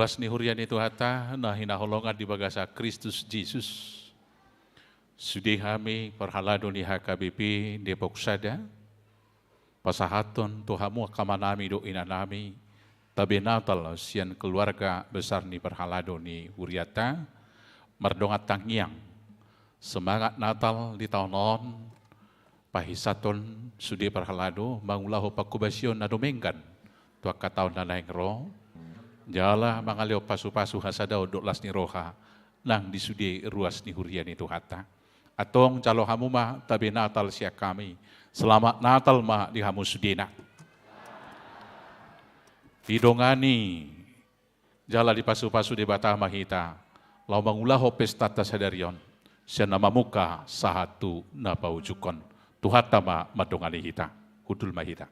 ruas ni hurian itu hata, nah hinaholongan di bagasa Kristus Jesus. Sudi kami perhalado ni HKBP Depok Sada, pasahaton Tuhamu kamanami do inanami, tabe natal sian keluarga besar ni perhalado ni huriata, merdongat tangyang, semangat Natal di tahun on, pahisaton sudi perhalado, mangulahu pakubasyon na domenggan, tuaka tahun na naengro, jala mangalio pasu-pasu hasadao doklas ni roha, nang disudi ruas ni hurian itu hata. Atong calo hamu mah tabe Natal siak kami. Selamat Natal mah di hamu sudina. Didongani jala di pasu-pasu di batah mahita. Lau mangulaho pesta tasadarion. Siya namamuka sahatu na paujukon. Tuhata ma madongani hita. Hudul mahita.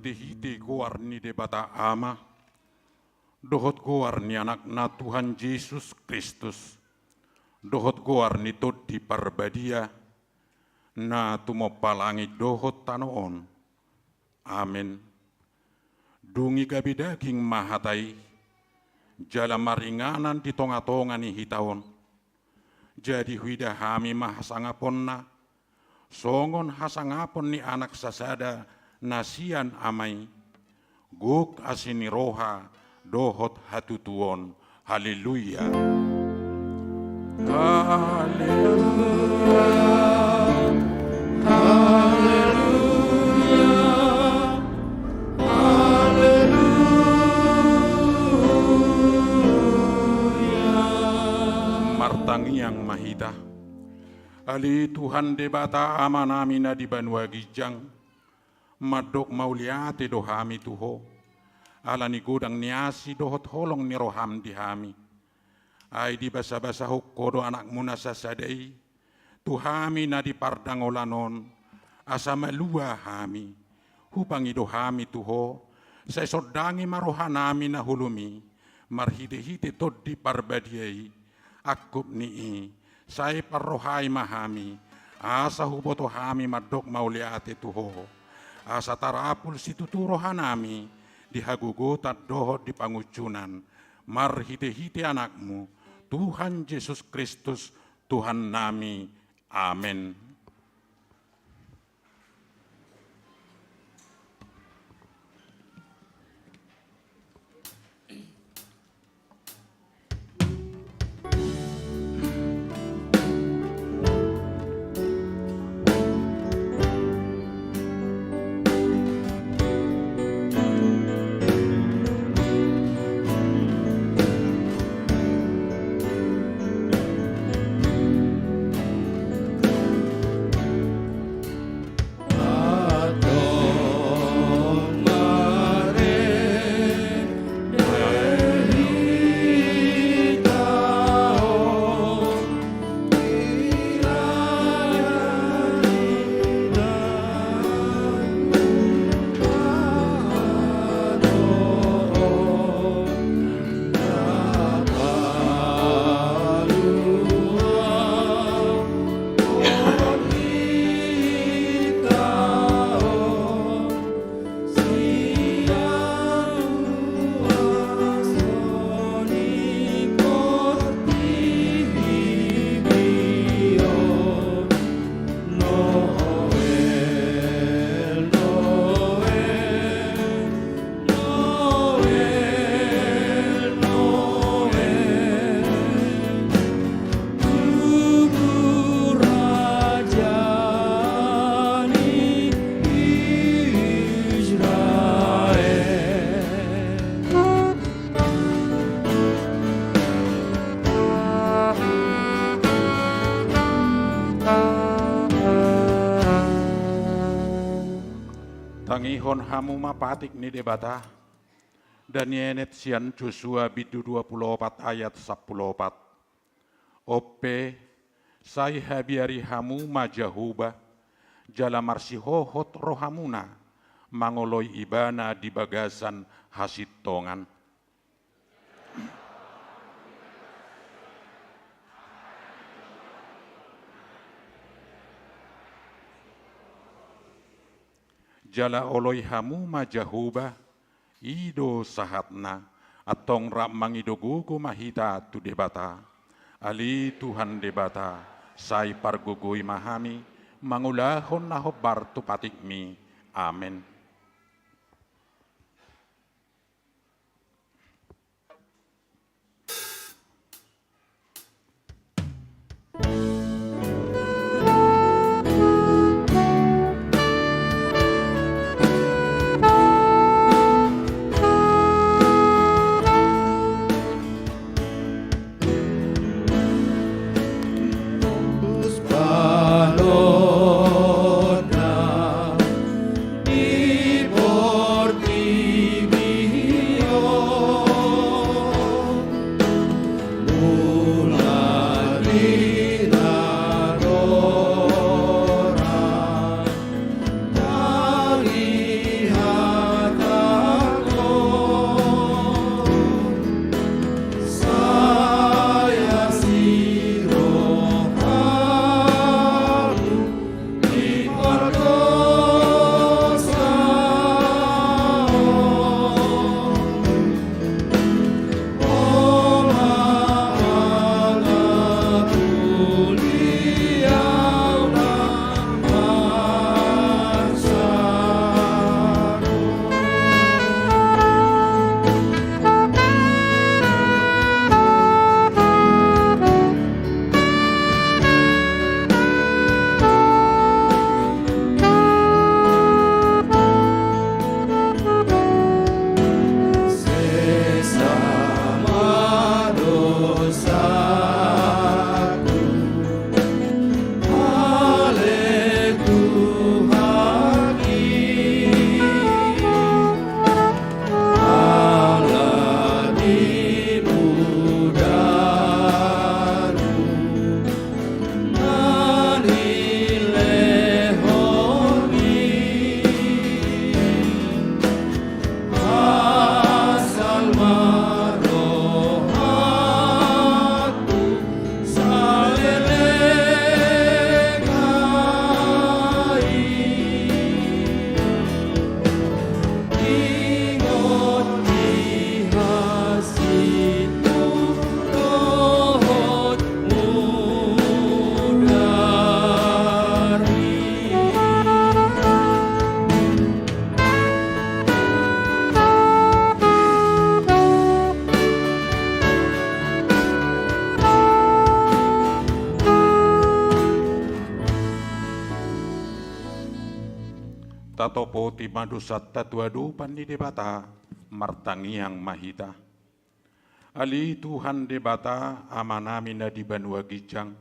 marhite-hite goar ni debata ama, dohot goar ni anak na Tuhan Yesus Kristus, dohot goar ni todi parbadia, na tumopalangi dohot tanoon. Amin. Dungi gabi daging mahatai, jala maringanan di tonga-tonga ni hitaon, jadi huida hami mahasangapon na, songon hasangapon ni anak sasada nasian amai, guk asini roha dohot hatutuon. Haleluya. Haleluya. Haleluya. Haleluya. Martangiang mahita, ali Tuhan debata amanamina di banua gijang, madok mauliate dohami tuho, ala ni godang niasi dohot holong ni roham dihami. Ay di basa-basa hukko do anak muna sasadai, tuhami na di pardangolanon, asa malua hami, hupangi dohami tuho, sa sodangi marohanami na hulumi, marhide-hide tod di parbadiai, akup nii, say parrohai mahami, asa huboto hami madok mauliate tuho, asa tarapul situturo hanami, dihagugutat dohot di pangucunan, marhite-hite anakmu, Tuhan Yesus Kristus, Tuhan nami. Amin. Tangihon hamu mapatik ni debata, dan yenet sian Joshua bidu 24 ayat 14. Ope, sai habiari hamu majahuba, jala marsihohot rohamuna, mangoloi ibana di bagasan hasit tongan. Jala oloi hamu majahuba, ido sahatna, atong ram mangidogugo mahita tu debata, ali Tuhan debata, sai pargugui mahami, mangulahon na hobar tu patikmi, amen. Balona tatopo ti madusat tatuadu pandi debata martangiang mahita. Ali Tuhan debata amanami na di banua gijang,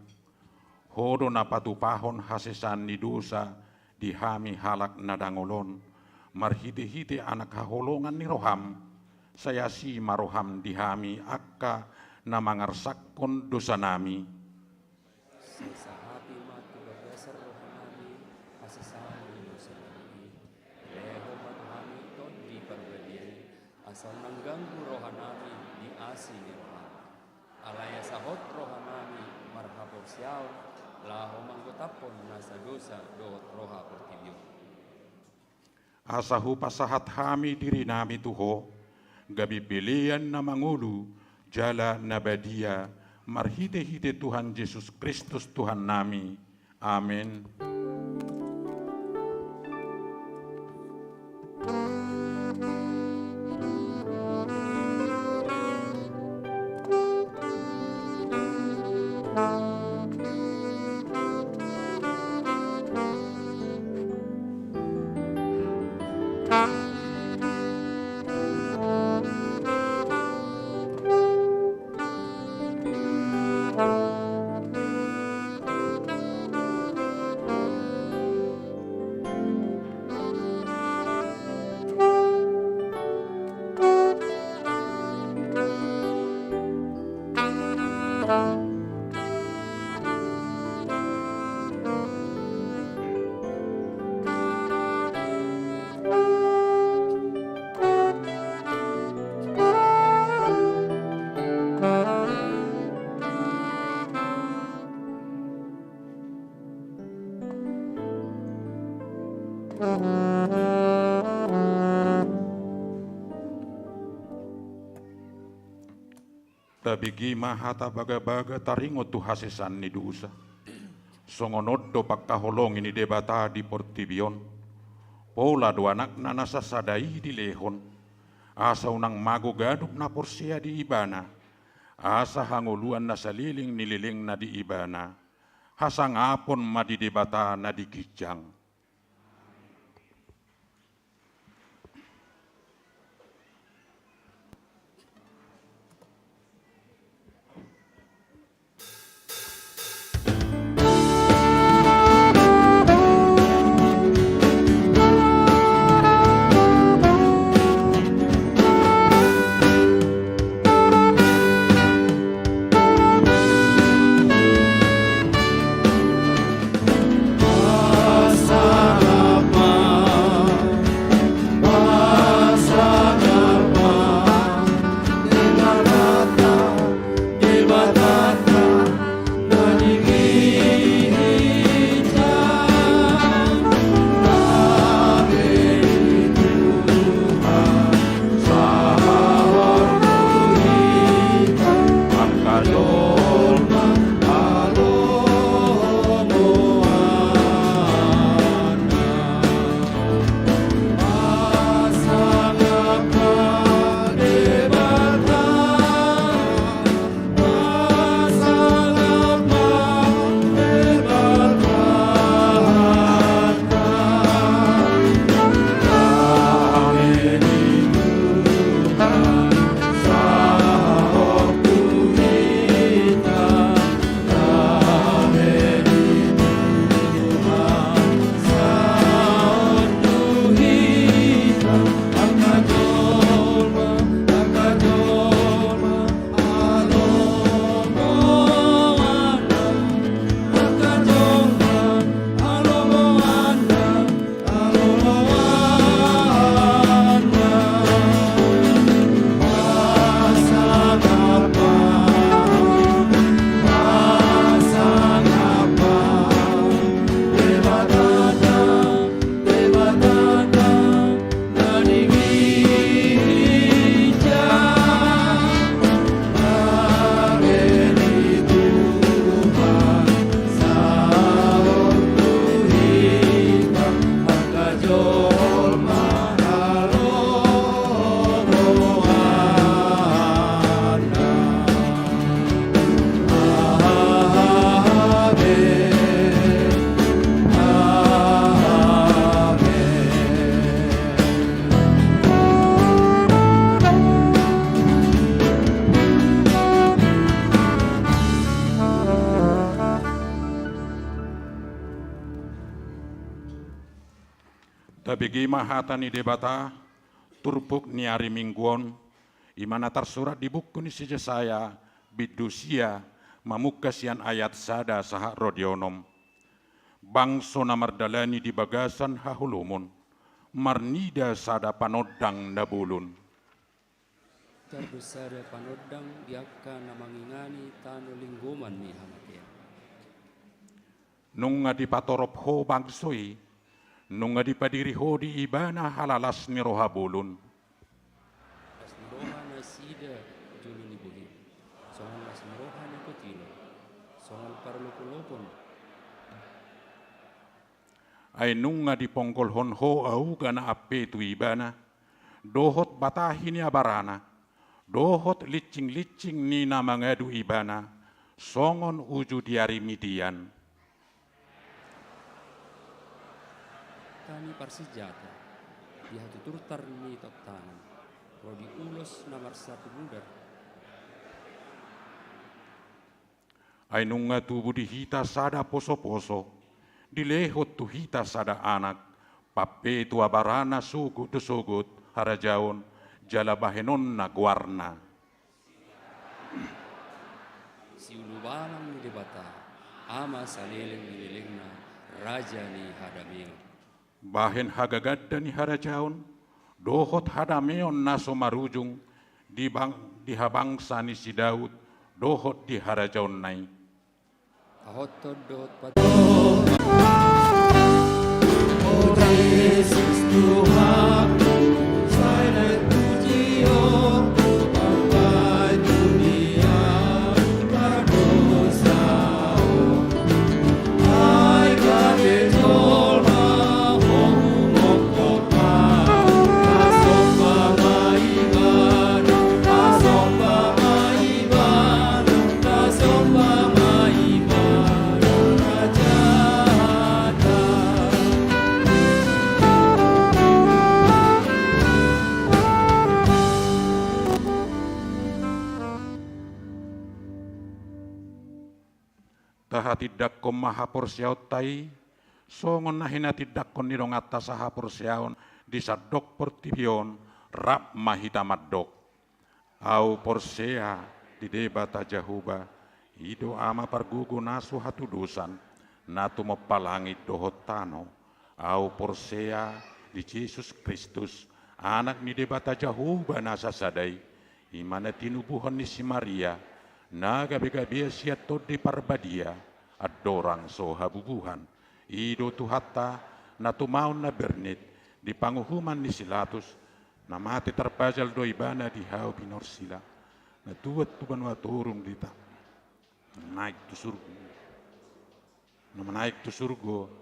hodo na patupahon hasesan ni dosa di hami halak na dangolon, marhite-hite anak haholongan ni roham, saya si maroham di hami akka na mangarsakon dosa nami. Sa hati mati berdasar rohanami, hasesan ni dosa nami, leho matuhami ton di perbediri, asal mengganggu rohanami di asi ni rohani. Alaya sahot rohanami marhapor siaw, laho manggotapon nasa dosa do roha pertibyo. Asahu pasahat hami diri nami tuho, gabi pilihan na mangulu, jala nabadia, marhite-hite Tuhan Yesus Kristus Tuhan nami. Amin. Tabigi mahata baga-baga taringot tu hasesan ni dusa. Songonod do pagkaholong ini debata di portibion. Pola do anak na nasasadai di lehon. Asa unang mago gadup na porsia di ibana. Asa hanguluan na saliling nililing na di ibana. Hasang apon madidebata na di kijang. Asa Tabigi mahata ni debata, turpuk ni ari mingguon, imana tersurat di buku ni sejasaya, bidusia, mamukasian ayat sada saha rodionom. Bangso na mardalani di bagasan hahulumon, marnida sada panodang nabulun. Terbesar panodang diaka na mangingani tano lingguman ni hamatia. Nung nga di patorop ho bangsoi, nung nga di padiri ho di ibana halalas ni rohabulun. Las niroha na sida julu ni buhin. Songan las niroha na kutino. Songan parlupulupon. Ay nung nga di pongkolhon ho auga na ape tu ibana, dohot batahin ni abarana, dohot licing-licing ni na mangadu ibana, songon uju diari midian. Tani parsijata, dihatuturtar ni toktanan, rodi ulos na marsapi mudar. Ay nung nga tubu di hita sada poso-poso, dilehot tu hita sada anak, pape tu abarana sugut tu sugut, harajaon, jalabahenon na guarna. Si ulubalang ni debata, ama salileng nilileng na, raja ni hadamil. Bahen hagagadda ni harajaon, dohot hadameon na sumarujung, di habangsa ni si Daud, dohot di harajaon nai. Ahotod dohot pat. Oh Yesus Tuhan, sana pujiyo, apa dunia berdosa. Hai kami tolma, hongok kopa, asok pamaiban, asok pamaiban, asok pamaiban, raja. Taha tidak kom maha porsiaut tai, songon nahina tidak kon nirong atas saha porsiaon, di sadok portipion, rap mahita madok. Au porsea di debata jahuba, ido ama pargugu nasu hatu dusan, natu mepalangit dohot tano. Au porsea di Yesus Kristus, anak ni debata jahuba nasa sadai, imana tinubuhan ni si Maria, naga bega-bea siat to di parbadia, adorang so habubuhan, ido tuhata na tumaon na bernit, di panguhuman ni Silatus, na mati terpajal do ibana di hau binor sila, na tuwat tu banwa turung dita, naik tu surgo, na naik tu surgo,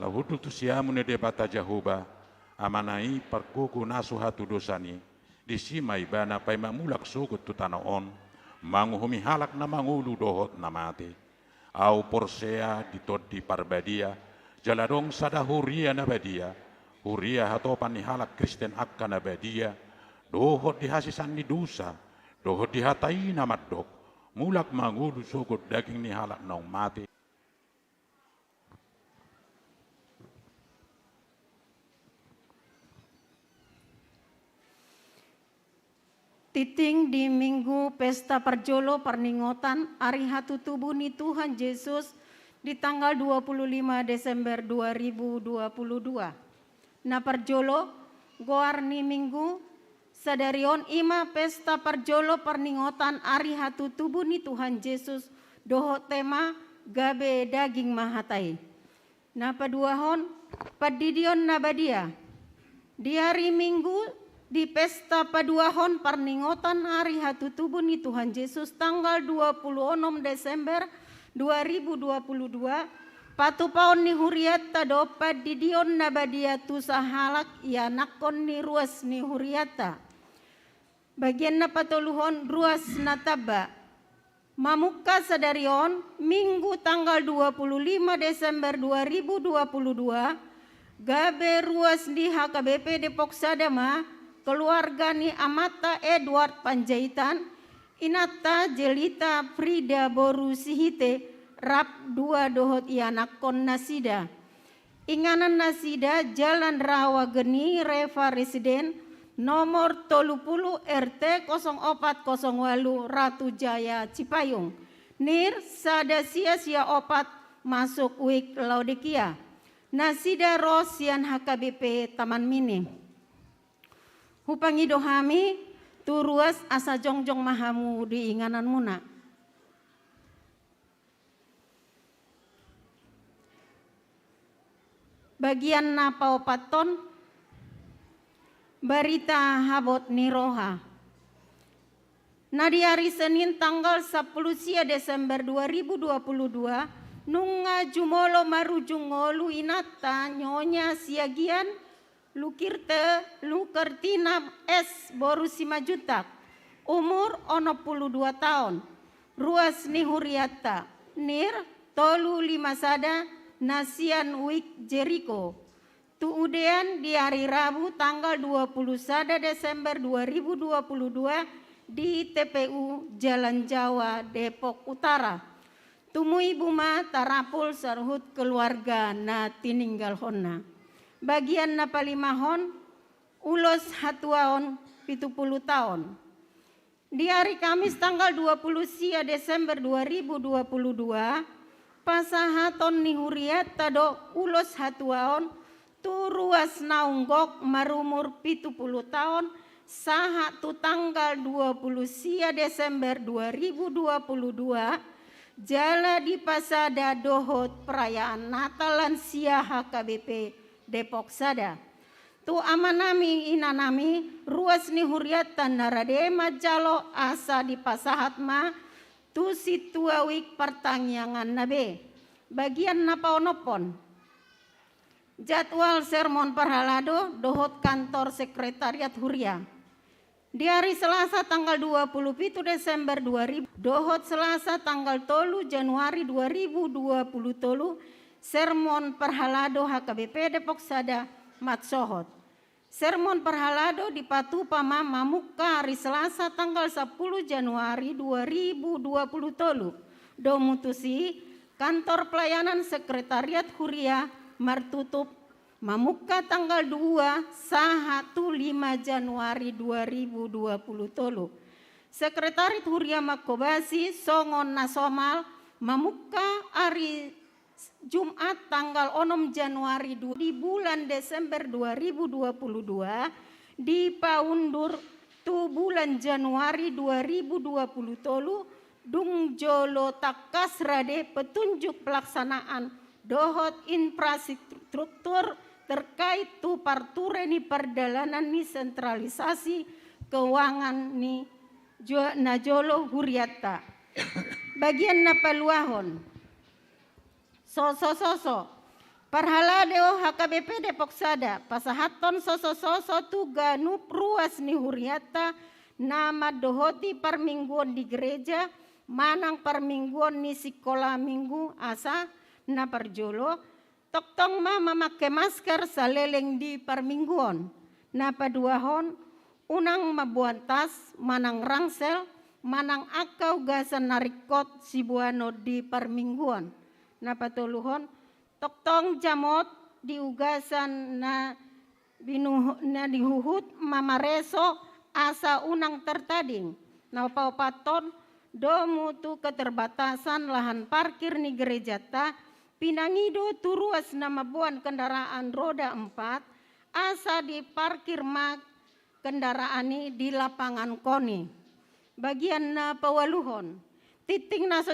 lahudul tu siamu ne debata jahuba, amanai parkuku nasu hatu dosani, di sima ibana pai mamulak sugut tu tanaon, manguhumi halak na mangulu dohot na mati. Au porsea ditod di parbadia, jaladong sada huria na badia, huria hatopan ni halak Kristen akka na badia, dohot di hasisan ni dusa, dohot di hatai na madok, mulak mangulu sugut daging ni halak na mati. Titing di Minggu Pesta Perjolo Perningotan Hari Hatu Tubuh ni Tuhan Yesus di tanggal 25 Desember 2022. Na Perjolo goar ni Minggu sadarion ima Pesta Perjolo Perningotan Hari Hatu Tubuh ni Tuhan Yesus doho tema gabe daging mahatai. Na paduahon padidion nabadia di hari Minggu di pesta paduahon perningotan hari hatu tubuh ni Tuhan Yesus tanggal 26 Desember 2022 patupaon ni huriata dopat didion nabadia tu sahalak ia nakon ni ruas ni huriata bagian na patuluhon ruas nataba mamuka sadarion Minggu tanggal 25 Desember 2022 gabe ruas di HKBP Depok Sadama keluarga ni Amata Edward Panjaitan, Inata Jelita Frida Boru Sihite, Rap 2 dohot ianak kon nasida. Inganan nasida Jalan Rawa Geni Reva Residen nomor 30 RT 0408 Ratu Jaya Cipayung. Nir sada sia-sia opat masuk wik Laodikia. Nasida Rosian HKBP Taman Mini. Hupangi dohami turuas asa jongjong mahamu di inganan muna. Bagian napa opaton barita habot niroha. Nah di hari Senin tanggal 10 Desember 2022 nunga jumolo marujungolu inata nyonya siagian lukirte lukertina S borusima juta umur 62 tahun ruas nihuriata nir tolu lima sada nasian wik Jericho tu udean di hari Rabu tanggal 21 Desember 2022 di TPU Jalan Jawa Depok Utara tumui buma tarapul sarhut keluarga na tininggal honna. Bagian na palimahon ulos hatuaon 70 tahun. Di hari Kamis tanggal 20 Desember 2022 pasahaton nihuriat tado ulos hatuaon turuas naunggok marumur 70 tahun saha tu tanggal 20 Desember 2022 jala di pasada dohot perayaan Natalan sia HKBP Depok Sada. Tu amanami inanami ruas ni huriatan narade majalo asa di pasahatma tu situawik pertangyangan nabe. Bagian napaonopon. Jadwal sermon perhalado dohot kantor sekretariat Huria. Di hari Selasa tanggal 27 Desember 2000 dohot Selasa tanggal 3 Januari 2020 sermon perhalado HKBP Depok Sada matsohot. Sermon perhalado di Patu Pama Mamuka hari Selasa tanggal 10 Januari 2020 domutusi kantor pelayanan sekretariat Huria martutup Mamuka tanggal 2 saha 5 Januari 2020 Sekretariat Huria Makobasi Songon Nasomal Mamuka hari Jumat tanggal 6 Januari di bulan Desember 2022 di paundur tu bulan Januari 2020 dung jolo takas rade petunjuk pelaksanaan dohot infrastruktur terkait tu parture ni perdalanan ni sentralisasi keuangan ni najolo huriata bagian napaluahon soso parhaladeo HKBP Depok Sada pasahaton soso tu ganup ruas ni huriata nama dohoti permingguan di gereja manang permingguan ni sekolah minggu asa na parjolo toktong memakai masker saleleng di permingguan na paduahon unang mabuan tas manang rangsel manang akau gasan narikot sibuano di permingguan na patuluhon toktong jamot diugasan na dihuhut mamareso asa unang tertading na paupaton domutu keterbatasan lahan parkir ni gereja ta pinangido turuas na mabuan kendaraan roda 4 asa di parkir mak kendaraan ni di lapangan koni bagian na pawaluhon titing na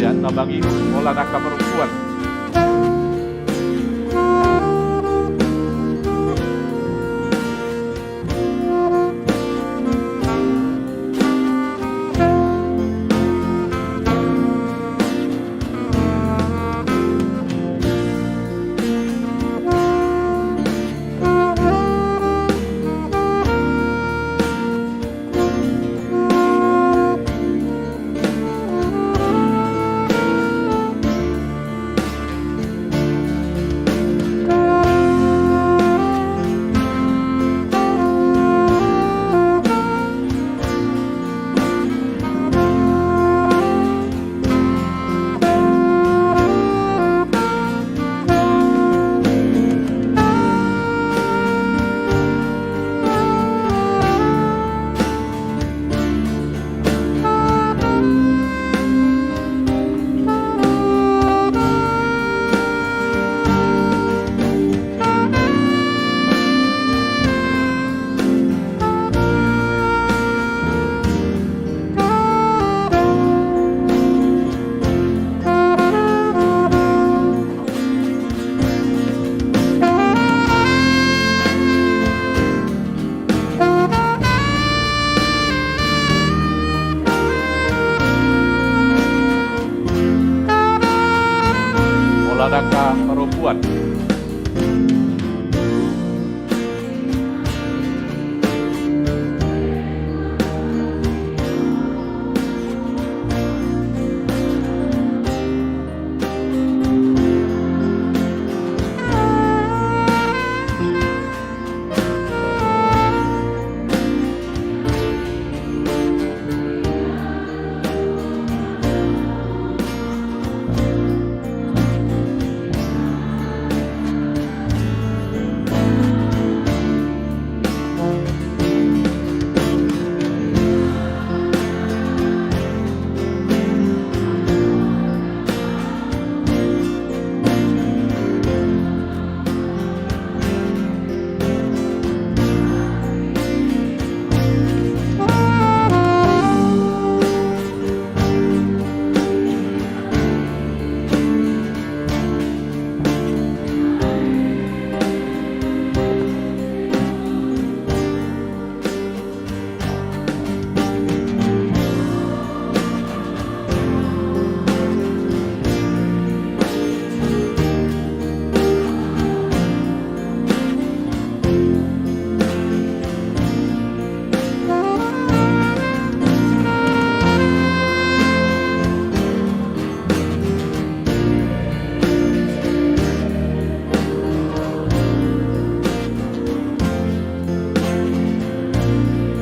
Jaya Nabangi Olanaka Perempuan. Olanaka Perempuan.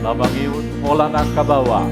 Nabangi Olanaka Bawah.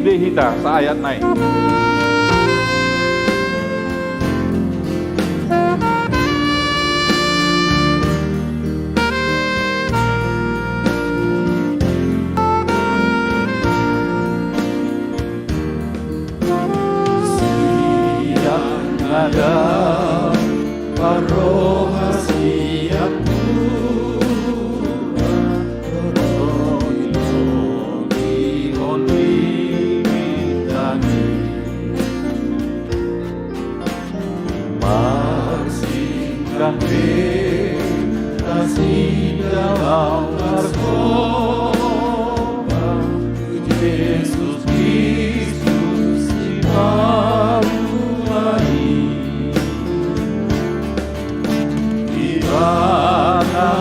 sudah hita saayat naik. Ada paroha siap kasih dalam narkoba Yesus Kristus di kayu lain di mana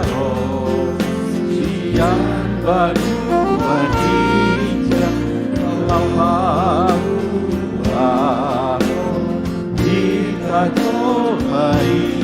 roh siang baru berhijrah dalam lalu kita cobai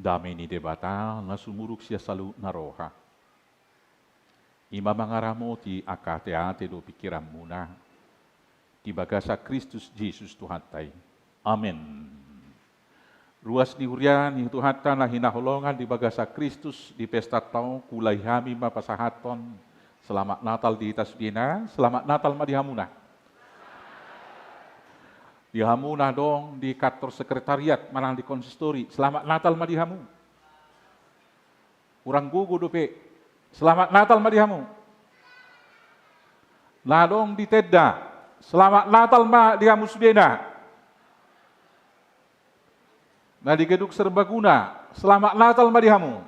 Dami ni debata na sumuruk siya salu na roha. Ima mangaramo ti akate-ate do pikiran muna. Ti bagasa Kristus Jesus Tuhan tay. Amen. Ruas ni hurian ni Tuhan ta na hinaholongan di bagasa Kristus di pesta tao kulay hami mapasahaton. Selamat Natal di Tasbina, selamat Natal madihamuna. Dihamu na dong di kantor sekretariat manang di konsistori. Selamat Natal madihamu. Urang gugu dope. Selamat Natal madihamu. Nadong di Tedda. Selamat Natal madihamu sudena. Nah di Gedung Serbaguna. Selamat Natal madihamu.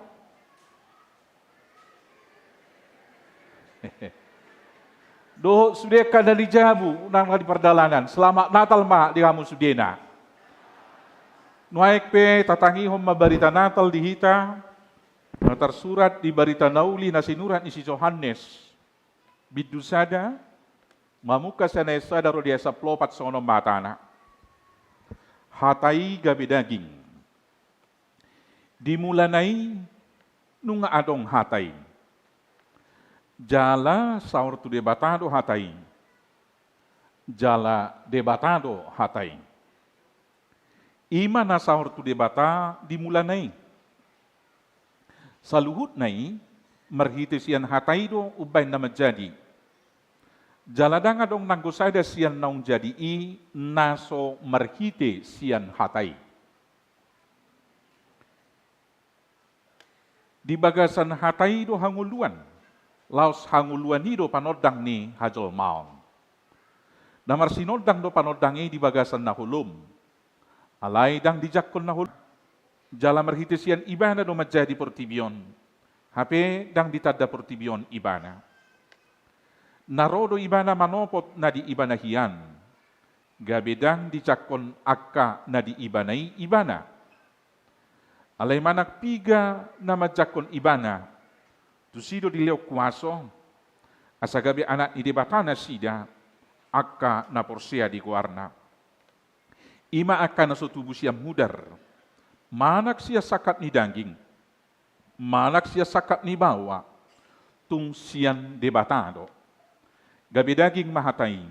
Do sudeka dari jabu nang di perdalanan. Selamat Natal ma di kamu sudena. Nuaik pe tatangi hom barita Natal di hita. Na tersurat di barita nauli na sinurat ni si Yohanes. Bidu sada mamuka sana sada ro dia saplopat sono matana. Hatai gabi daging. Dimulanai nunga adong hatai. Jala saur tu debatado hatai. Jala debatado hatai. Ima na saur tu debata dimulanai. Saluhut nai merhiti sian hatai do ubay na menjadi. Jala danga dong nanggusada sian naung jadi i naso merhiti sian hatai. Di bagasan hatai do hanguluan. Laos hanguluan hido panodang ni hajol maon. Namar sinodang do panodang di bagasan na hulum. Alay dang dijakon na hulum. Jala merhitisian ibana do menjadi portibion. Hape dang ditada portibion ibana. Narodo ibana manopot na di ibana hian. Gabedang dijakon akka na di ibanai ibana. Alay manak piga na majakon ibana. Tusido di leo kuaso, asagabi anak ni debatana sida, akka na porsia di kuarna. Ima akka na sotubu siya mudar, manak siya sakat ni daging, manak siya sakat ni bawa, tung siyan debatado. Gabi daging mahatay,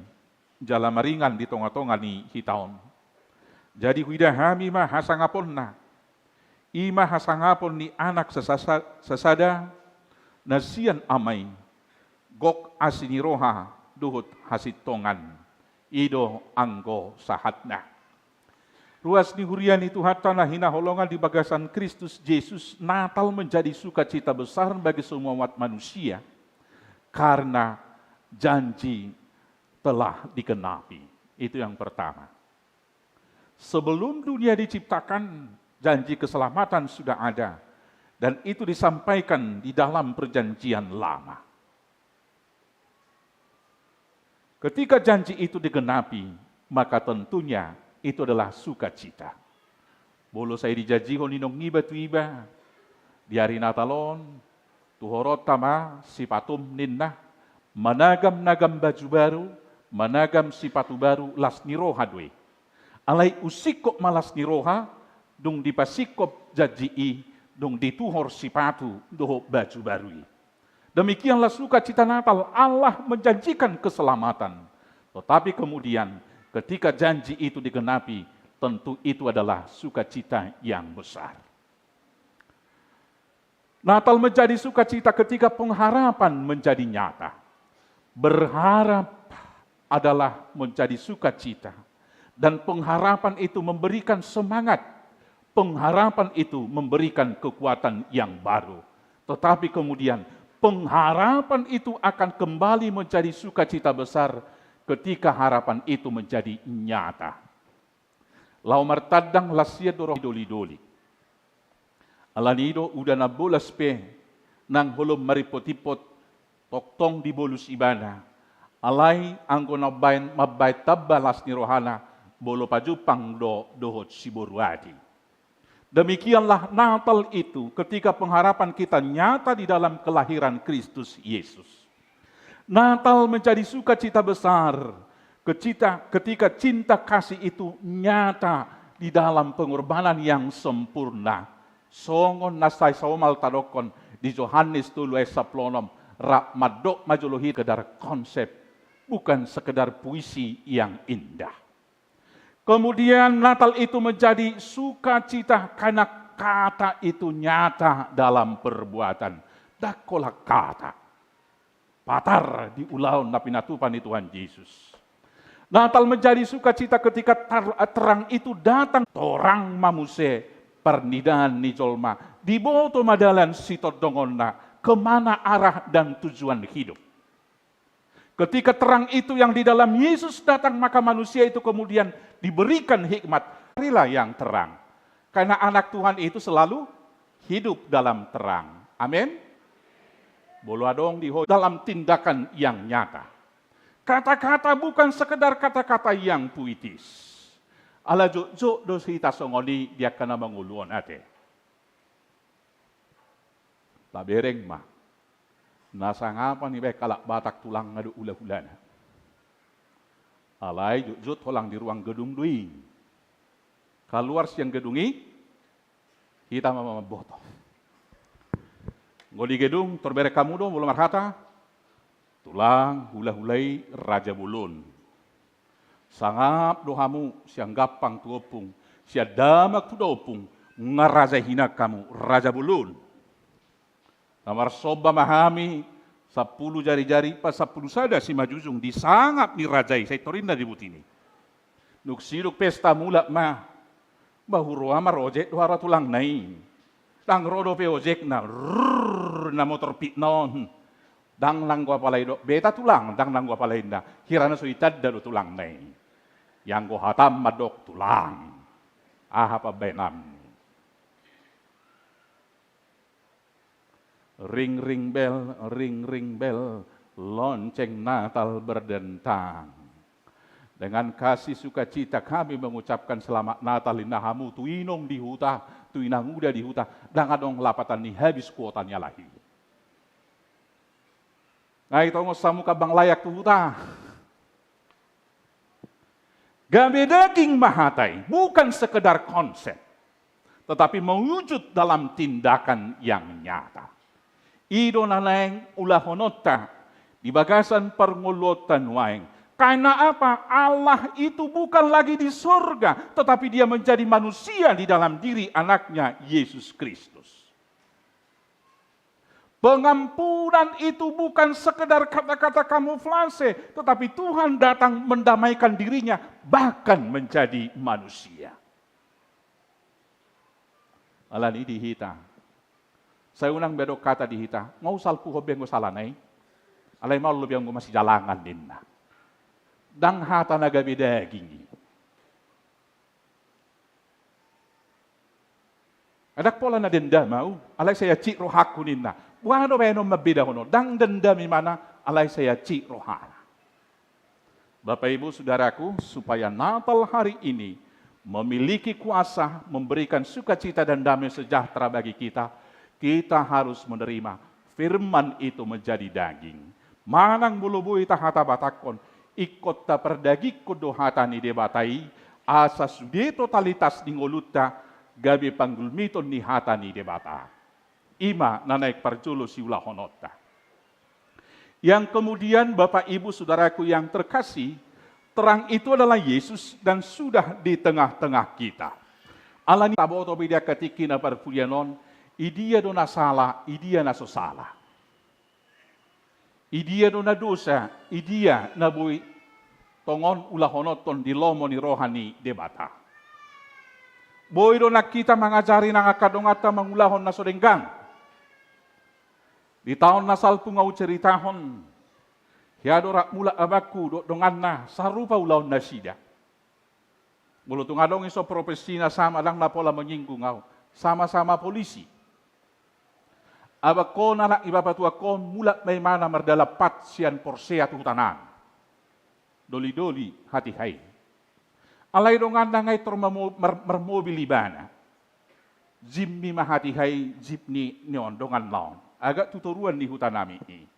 jala maringan di tonga-tonga ni hitaon. Jadi huida hami mahasangapon na, Ima hasangapon ni anak sesada nasian amai gok asiniroha duhut hasitongan ido anggo sahatna. Ruas ni hurian itu hatana hina holongan di bagasan Kristus Yesus, Natal menjadi sukacita besar bagi semua umat manusia karena janji telah digenapi. Itu yang pertama. Sebelum dunia diciptakan, janji keselamatan sudah ada dan itu disampaikan di dalam perjanjian lama. Ketika janji itu digenapi, maka tentunya itu adalah sukacita. Bolo saya dijanji honinong ngiba tu iba di hari Natalon, tuhorot tama sipatum ninna, managam-nagam baju baru, managam sipatu baru las niroha dwe. Alai usikop malas niroha, dung dipasikop jajii, dung dituhor sipatu doho baju baru. Demikianlah sukacita Natal, Allah menjanjikan keselamatan. Tetapi kemudian ketika janji itu digenapi, tentu itu adalah sukacita yang besar. Natal menjadi sukacita ketika pengharapan menjadi nyata. Berharap adalah menjadi sukacita. Dan pengharapan itu memberikan semangat. Pengharapan itu memberikan kekuatan yang baru. Tetapi kemudian pengharapan itu akan kembali menjadi sukacita besar ketika harapan itu menjadi nyata. Lau martadang lasia doro idoli-idoli. Alanido udah nabolas pe nang holom maripot-ipot toktong di bolus ibana. Alai anggo mabay tabalas ni rohana bolo pajupang dohot siboruadi. Demikianlah Natal itu ketika pengharapan kita nyata di dalam kelahiran Kristus Yesus. Natal menjadi sukacita besar ketika cinta kasih itu nyata di dalam pengorbanan yang sempurna. Songon nasai somal tadokon di Yohanes 3:10 rak madok majolohi kedar konsep, bukan sekedar puisi yang indah. Kemudian Natal itu menjadi sukacita karena kata itu nyata dalam perbuatan. Dakola kata. Patar di ulaun na pinatupan ni Tuhan Yesus. Natal menjadi sukacita ketika terang itu datang. Torang mamuse pernidaan ni jolma. Diboto madalan sitodongon na kemana arah dan tujuan hidup. Ketika terang itu yang di dalam Yesus datang, maka manusia itu kemudian diberikan hikmat. Harilah yang terang. Karena anak Tuhan itu selalu hidup dalam terang. Amin. Bolo adong dalam tindakan yang nyata. Kata-kata bukan sekedar kata-kata yang puitis. Ala jo dosita songoni dia kena menguluan ate. Tabereng mah. Nasa ngapa nih kalak batak tulang ngadu ulah-ulana. Alai jut holang di ruang gedung dui. Keluar siang gedungi, kita mamaboto. Ngodi gedung terbere kamu dong belum marhata. Tulang hula-hulai Raja Bulun. Sangap dohamu siang gapang tuopung. Sia damak tu dopung. Ngaraja hina kamu Raja Bulun. Namar soba mahami 10 jari-jari pas 10 sada si majujung disangap ni rajai. Saya torinda di butini. Nuksiduk pesta mulak mah. Bahuru amar ojek dohara tulang naing. Dang rodo pe ojek na motor pitnon. Dang nanggo apalai do beta tulang dang nanggo apalai na hirana suitad dalu tulang nai. Yang go hatam madok tulang. Apa benam. Ring ring bel lonceng Natal berdentang. Dengan kasih sukacita kami mengucapkan selamat Natal linahamu tuinong di huta, tuinang udah di huta, dan adong lapatan ni habis kuotanya lagi. Nah itu ngosamu kabang layak tu huta. Gabe daging mahatai, bukan sekedar konsep, tetapi mewujud dalam tindakan yang nyata. Ido nalaeng ulah honota, di bagasan perngulutan waeng, Karena apa? Allah itu bukan lagi di surga, tetapi dia menjadi manusia di dalam diri anaknya Yesus Kristus. Pengampunan itu bukan sekedar kata-kata kamuflase, tetapi Tuhan datang mendamaikan dirinya, bahkan menjadi manusia. Alani dihita. Saya unang bedok kata dihita, ngau salpu hobeng salanay. Alay mau lebih yang masih jalangan dinna. Dang hata naga bidaging. Adak pola na denda mau, alay saya cik rohaku ninna. Buano beno mabida hono, dang denda mimana, alay saya cik rohana. Bapak Ibu Saudaraku, supaya Natal hari ini memiliki kuasa memberikan sukacita dan damai sejahtera bagi kita, kita harus menerima firman itu menjadi daging. Manang bulubu ita hata batakon, ikut ta perdagi kudohatani debatai, asa sudi totalitas ningoluta, gabi panggulmiton ni hatani debata. Ima nanaik parjulo siulah honota. Yang kemudian Bapak Ibu Saudaraku yang terkasih, terang itu adalah Yesus dan sudah di tengah-tengah kita. Alani taboto bidia ketiki na parpulianon, idia do na sala, idia na sosala. Idia do na dosa, idia na bui tongon ulahonoton di lomo ni rohani debata. Boy do na kita mengajari na akadongata mangulahon na sodenggang. Di tahun nasal pungau ceritahon, hiadora mula abaku do dongan na sarupa ulaw na sida. Mulu tungadong iso profesi na sama lang na pola menyinggung ngau, sama-sama polisi. Abako na ibabatua kon mula may mana merdalapat sian porsea tutanan. Doli-doli hati hai. Alay dongan na ngay mermobilibana. Jimmi mahati hai jipni nion dongan laon. Agak tuturuan di hutan nami ini.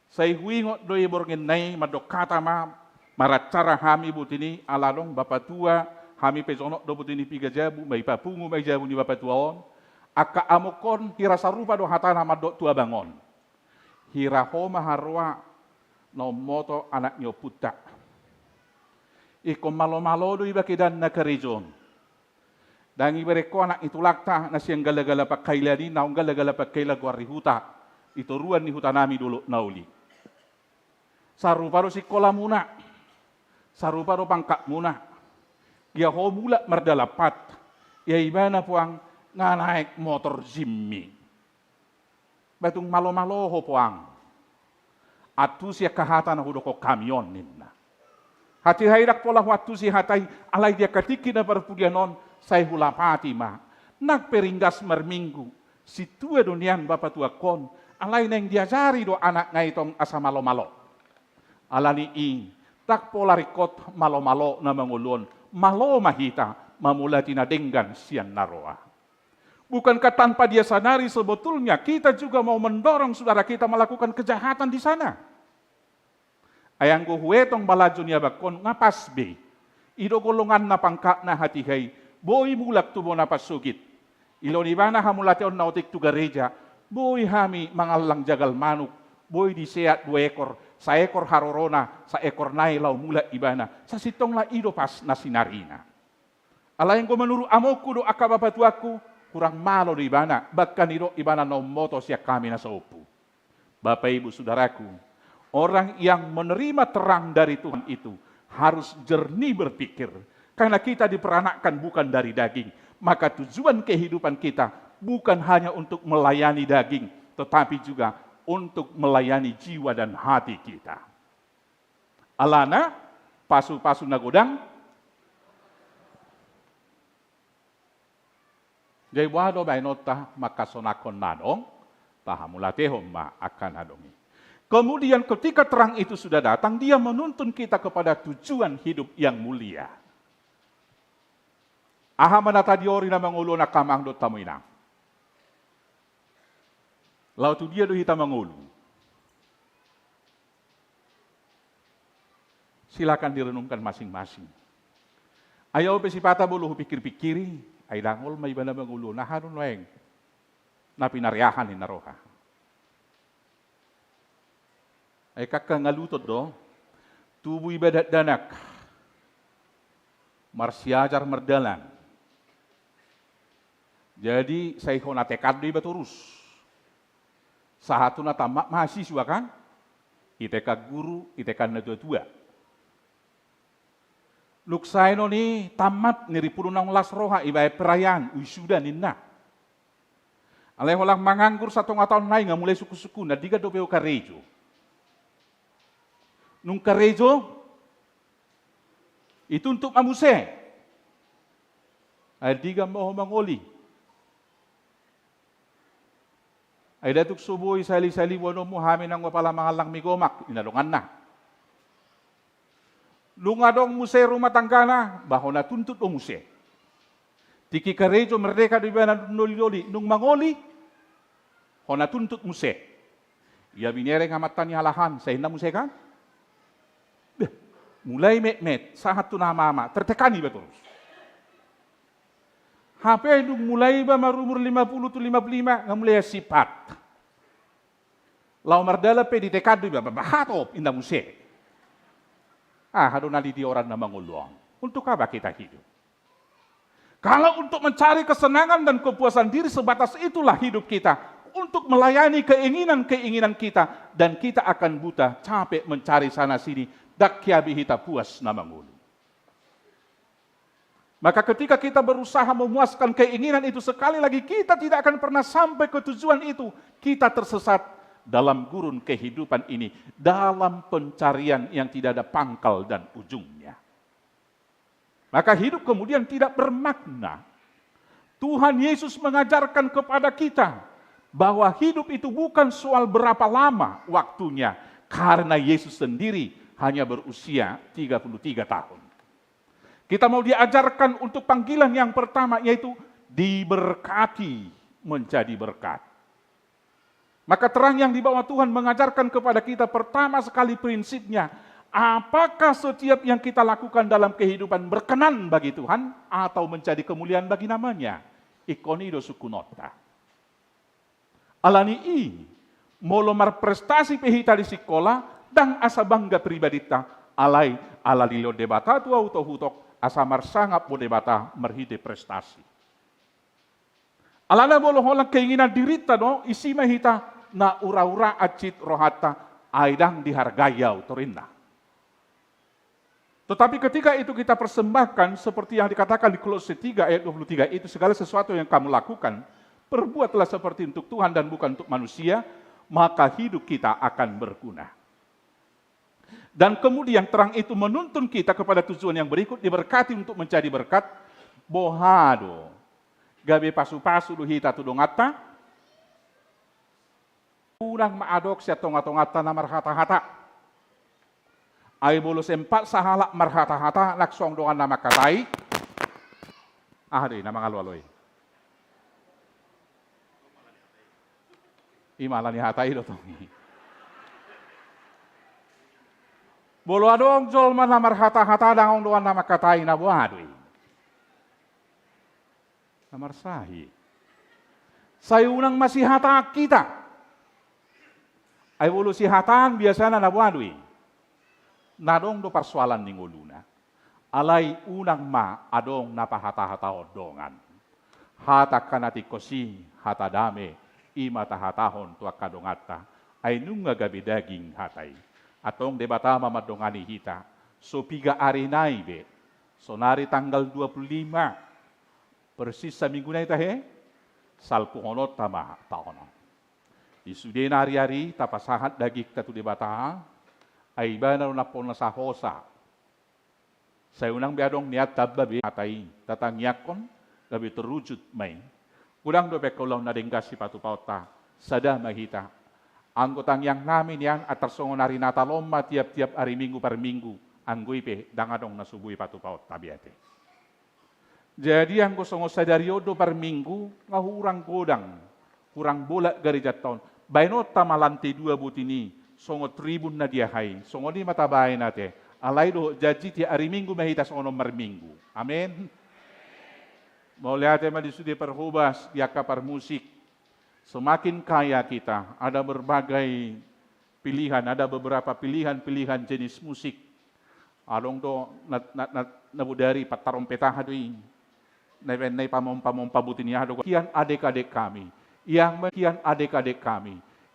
Saya huingot doi borgen nai madokata ma maracara hami butini alalong bapak tua hami pezonok do butini piga jabu mai papungu mai jabu ni bapak tua on aka amokon hira sarupa do hatana madok tua bangon. Hira homa harwa no moto anak nyo puta. Iko malo-malo do ibakidan na karijon. Dan ibareko anak itu lakta na siyang galagala pa kaila ni naong galagala pa kaila guari huta. Ito ruan ni huta nami dulu nauli. Saruparo si kola muna. Saruparo pangkak muna. Ia ho mula merdalapat. Ia ibana puang nga naik motor Jimmy. Batung malo-malo ho puang. Atu siya kahata na hudoko kamyon ninna. Hati hairak pola waktu si hatai alay dia katiki na parpugianon. Saya hulapati ma, nagperinggas merminggu, si tua dunian bapak tua kon, alay neng diajari do anak ngaitong asa malo-malo. Alani ing, tak pola rikot malo-malo na mangulon, malo mahita, mamulati na denggan sian naroa. Bukankah tanpa dia sadari sebetulnya kita juga mau mendorong saudara kita melakukan kejahatan di sana? Ayang huwetong balajun ya bakon ngapas be, ido golongan na pangka na hati hai, boy mulak tubo na pasugit. Ilo ni bana hamulati on nautik tu gereja. Boy hami mangalang jagal manuk. Boy diseat 2 ekor. Sa ekor harorona. Sa ekor nailaw mula ibana. Sa sitong la ido pas na sinarina. Alayang ko menuru amoku do akabapatuaku. Kurang malo do ibana. Bahkan ido ibana no moto siya kami na sa upu. Bapak Ibu Saudaraku. Orang yang menerima terang dari Tuhan itu. Harus jernih berpikir. Karena kita diperanakkan bukan dari daging. Maka tujuan kehidupan kita bukan hanya untuk melayani daging. Tetapi juga untuk melayani jiwa dan hati kita. Alana, pasu-pasu nagodang. Jai wado bainota makasonakon nadong. Tahamulatehom ma akan adongi. Kemudian ketika terang itu sudah datang, dia menuntun kita kepada tujuan hidup yang mulia. Aha manata diori na mangulo na kamang do tamuina. Lau tu dia do hita mangulo. Silakan direnungkan masing-masing. Ayaw pesipata bulu pikir-pikiri, ay dangol may bana mangulo na harun weng na pinariahan ni naroha. Ay kakangalutod do, tubuh ibadat danak, marsiajar merdalan. Jadi saya kona tekad di baturus. Sahatuna tamak mahasiswa kan? ITK guru, ITK na tua-tua. Luksaino ni tamat ni ripulunang lasroha ibae perayaan wisuda ninna. Alay walang manganggur sa tonga taon na nga mulai suku-suku na diga dopeo karejo. Nung karejo, itu untuk mamuse. Ay diga mo mangoli. Ay datuk subuhi sali-sali wano mo hamin ang wapala mga lang migomak, inalungan na. Lungadong muse rumah tangga na, baho na tuntut o muse. Tiki karejo merdeka di bana nulili nung mangoli, ho na tuntut muse. Ia binere ngamatan ni halahan, sa hinda muse kan? Mulai met-met, sahat tu na mama, tertekani ba terus. HP nung mulai ba marumur 50 to 55, nga mulai sifat. Lau mardala pe di tekado ba, bahatop inda muse. Hado nali di orang na manguluang. Untuk apa kita hidup? Kalau untuk mencari kesenangan dan kepuasan diri sebatas itulah hidup kita. Untuk melayani keinginan-keinginan kita. Dan kita akan buta, capek mencari sana sini. Dakyabi hita puas na mangulu. Maka ketika kita berusaha memuaskan keinginan itu, sekali lagi kita tidak akan pernah sampai ke tujuan itu. Kita tersesat dalam gurun kehidupan ini, dalam pencarian yang tidak ada pangkal dan ujungnya. Maka hidup kemudian tidak bermakna. Tuhan Yesus mengajarkan kepada kita bahwa hidup itu bukan soal berapa lama waktunya, karena Yesus sendiri hanya berusia 33 tahun. Kita mau diajarkan untuk panggilan yang pertama, yaitu diberkati menjadi berkat. Maka terang yang dibawa Tuhan mengajarkan kepada kita pertama sekali prinsipnya, apakah setiap yang kita lakukan dalam kehidupan berkenan bagi Tuhan atau menjadi kemuliaan bagi namanya? Ikonido sukunota. Alani i, molomar prestasi pehita di sekolah dan asa bangga pribadita alai alalilo debata tua utohutok asa marsangap mo debata merhide prestasi. Alana bolo holang keinginan dirita no isi mahita na ura-ura acit rohata aidang dihargayau torinda. Tetapi ketika itu kita persembahkan seperti yang dikatakan di Kolose 3 ayat 23, itu segala sesuatu yang kamu lakukan perbuatlah seperti untuk Tuhan dan bukan untuk manusia, maka hidup kita akan berguna. Dan kemudian terang itu menuntun kita kepada tujuan yang berikut, diberkati untuk menjadi berkat. Bohado, gabe pasu-pasu luhita tudongata, unang maadok siya tonga-tongata na marhata-hata. Ay bolos empat sahalak marhata-hata, naksong doan na makatay. Ahadoy, na mga lualoy. Imala ni hatay do tongi. Bolo adong jolman na marhata-hata dangong doan na makatay na buhadoy. Namarsahi. Sayunang masihata kita. Ay bolo sihatan biasa na nabuhadoy. Nadong do persoalan ninguluna. Alay unang ma adong napahata-hata odongan. Hata kanati kosi hata dame imata hatahon tua kadongata. Ay nunga gabi daging hatay. Atong debata mamadongani hita. So piga ari naibe. So nari tanggal 25. Persis sa minggu na itahe. Salpuhonot tama taono. Isude nari-ari tapasahat dagik tatu debata. Ay iba na po na sa hosa. Sa unang biadong niat tababi atay tatangyakon. Gabi terujud may. Udang do bekolaw na dinggas si patupauta. Sada mahita. Anggotang yang namin yan at tersongon na rin nataloma tiap-tiap hari minggu per minggu. Anggoy pe, dangadong nasubuhi patupaut tabiate. Jadi ang gusongo sa daryodo per minggu, ngahurang kodang, kurang bola garijat taon. Bainot tamalanti 2 butini, songo tribun na diahay, songo di matabay nate. Alay do, jaji ti hari minggu mahita songo nomor minggu. Amen. Mau lihat ma disudi perhubas, diaka per musik. Semakin kaya kita, ada berbagai pilihan, ada beberapa pilihan-pilihan jenis musik. Along do nabudari patarompeta hadui. Nay pamom pabutin niya do. Kian adik-adik kami,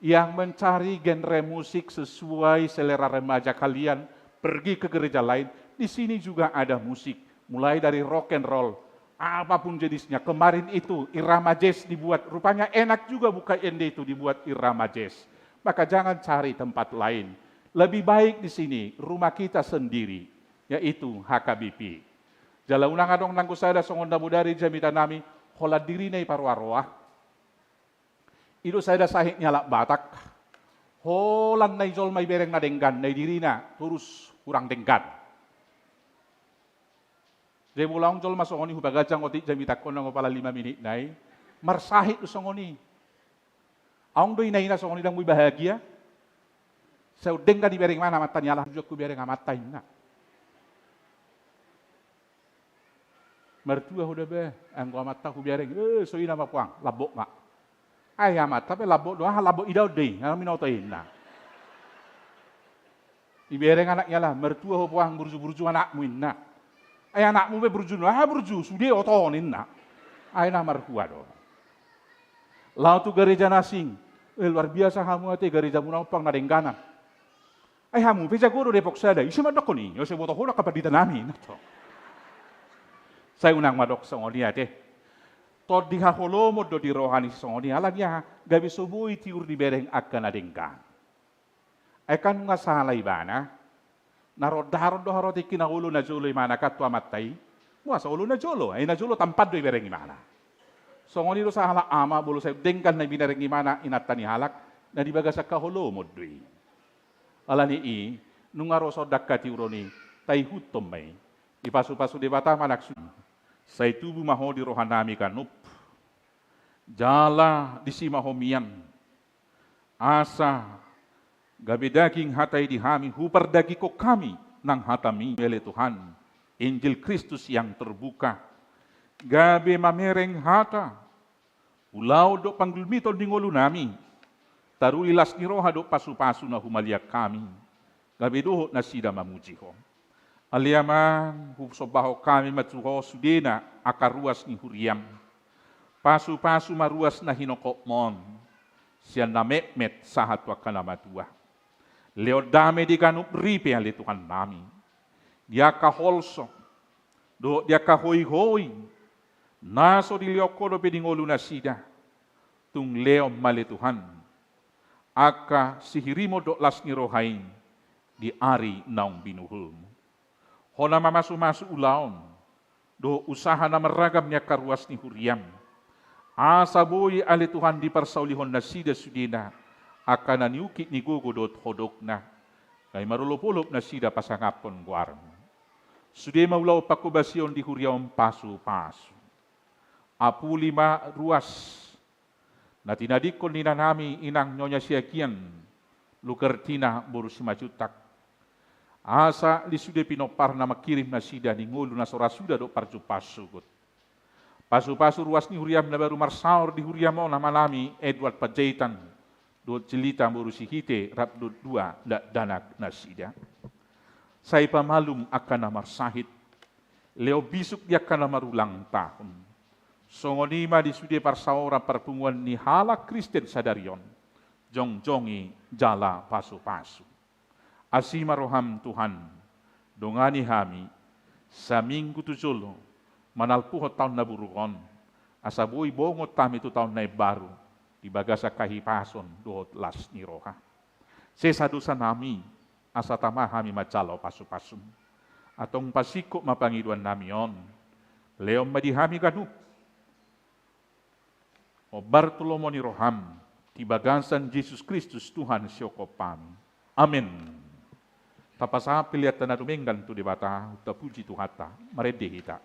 yang mencari genre musik sesuai selera remaja kalian, pergi ke gereja lain. Di sini juga ada musik, mulai dari rock and roll, apapun jenisnya. Kemarin itu irama jazz dibuat, rupanya enak juga buka ende itu dibuat irama jazz. Maka jangan cari tempat lain. Lebih baik di sini, rumah kita sendiri, yaitu HKBP. Jala unang adong nangku sada songon dabudari jamita nami, hola diri nai parwaroah. Ido saya dah sahih nyalak Batak, holan nai jol mai bereng na denggan, nai diri na terus kurang denggan. Jadi pulang jol masuk oni hubagajang otik jamita kono ngopala 5 menit nai, marsahit tu songoni. Aung doi nai na songoni dang mui bahagia. Saya denggan di bereng mana mata nyala, jok ku bereng amatain na. Mertua udah be, anggo mata ku bereng, so ina mapuang, labok mak. Ay amat, tapi labok doa labok idau deh, ngamin autoin na. Ibereng anaknya lah, mertua puang burju anakmu inna. Ay anakmu be burju sudah otonin na. Ay na mertua do. Lau tu gereja nasing, luar biasa kamu ate gereja munapang na denggana. Ay kamu peja guru Depok Sada, isi madok ni, yo se boto hola kapag ditanami na to. Saya unang madok sa ngoni ate. Tod di haholomo do di rohani songoni alagya gabi subui tiur di bereng akan adengkan. Ekan nga salay bana narodarod do haroti kinaulo na jolo imana katwa matay. Wa sa ulo na jolo ay na jolo tampad do bereng imana. Songoni do sa hala ama bolo sa dengkan na binareng imana inatani halak na dibaga sa kaholomo doy. Alani i nung aroso dakati uroni tay hutom may ipasu-pasu di bata manaksu. Say tubuh maho di rohanami kanup. Jala di si mahomian. Asa gabi daging hatay di hami hupardagi ko kami ng hatami mele Tuhan. Injil Kristus yang terbuka. Gabi mamereng hata. Ulaw do panggulmito dingolo nami. Tarulilas ni roha do pasu-pasu na humaliak kami. Gabi do na sida mamuji ko. Aliaman hubsobaho kami matsuho sudena akaruas ni huriam. Pasu-pasu maruas na hinokok mon. Siya namet-met sa hatwa kanamatua. Leo dame di kanup ripe ali Tuhan nami. Dia kaholso. Dia kahoy-hoy. Naso di leo kodo pedingolo na sida. Tung leo mali Tuhan. Aka sihirimo do las ni rohain. Di ari naong binuhul. Hona mamasu-masu ulaon, do usaha na meragam niya karuas ni huriam. Asa boy ali Tuhan di parsaulihon na sida sudina, akan naniukit ni gugodot hodok na, kay marulupulop na sida pasangapon guarang. Sude maulaw pakubasyon di huriam pasu-pasu. Apu 5 ruas, na tinadikon nina nami inang nyonya siakian, lukertina borusi majutak. Asa li sudah pinopar na makirim na sida ni ngulu na sorasuda do parju-pasu gut. Pasu-pasu ruas ni huriam na baru marsaur di huriam mo na malami Edward Pajaitan do jelita murusi hite rap do 2 danak na sida. Say pamalum akan na marsahit. Leo bisuk dia akan na marulang tahun. Songonima di sudah parsaura perpunguan ni hala Kristen sadarion. Jong-jongi jala pasu-pasu. Asima roham Tuhan, dongani hami, sa minggu tujulo, manalpuhot taon na burugon, asabuy bongot tami tu taon na baru, di bagasa kahipason, dohot las ni roha. Sesadusa nami, asa tama hami macalo pasu-pasum, atong pasiko mapangiduan nami on, leom madihami ganup, o Bartolomo ni roham, di bagasan Jesus Kristus Tuhan siokopam. Amin. Tapasapil at na duminggan to di bata, tapuji to hata, marede hita.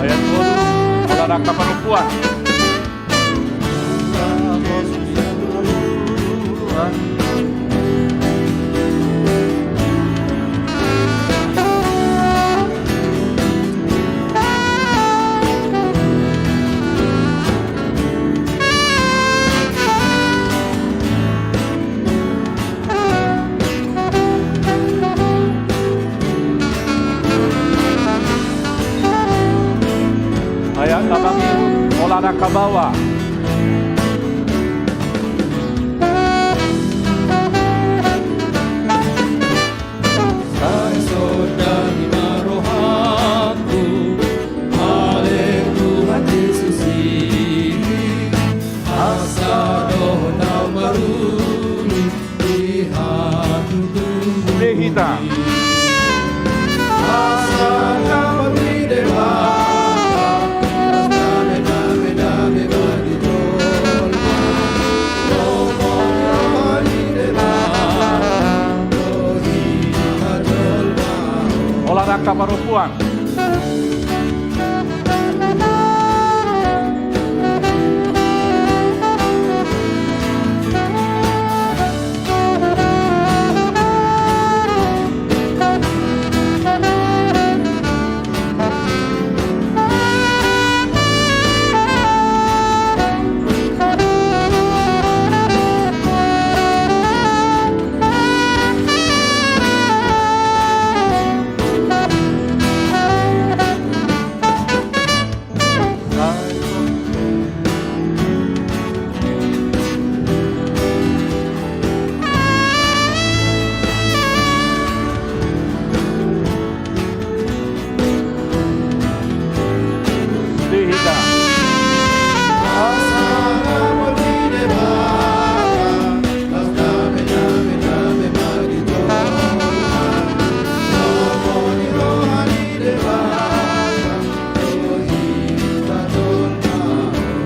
Ayat 20, olahraga perempuan. Ayat 8, olahraga bawah. Lehita. Olahraga perempuan.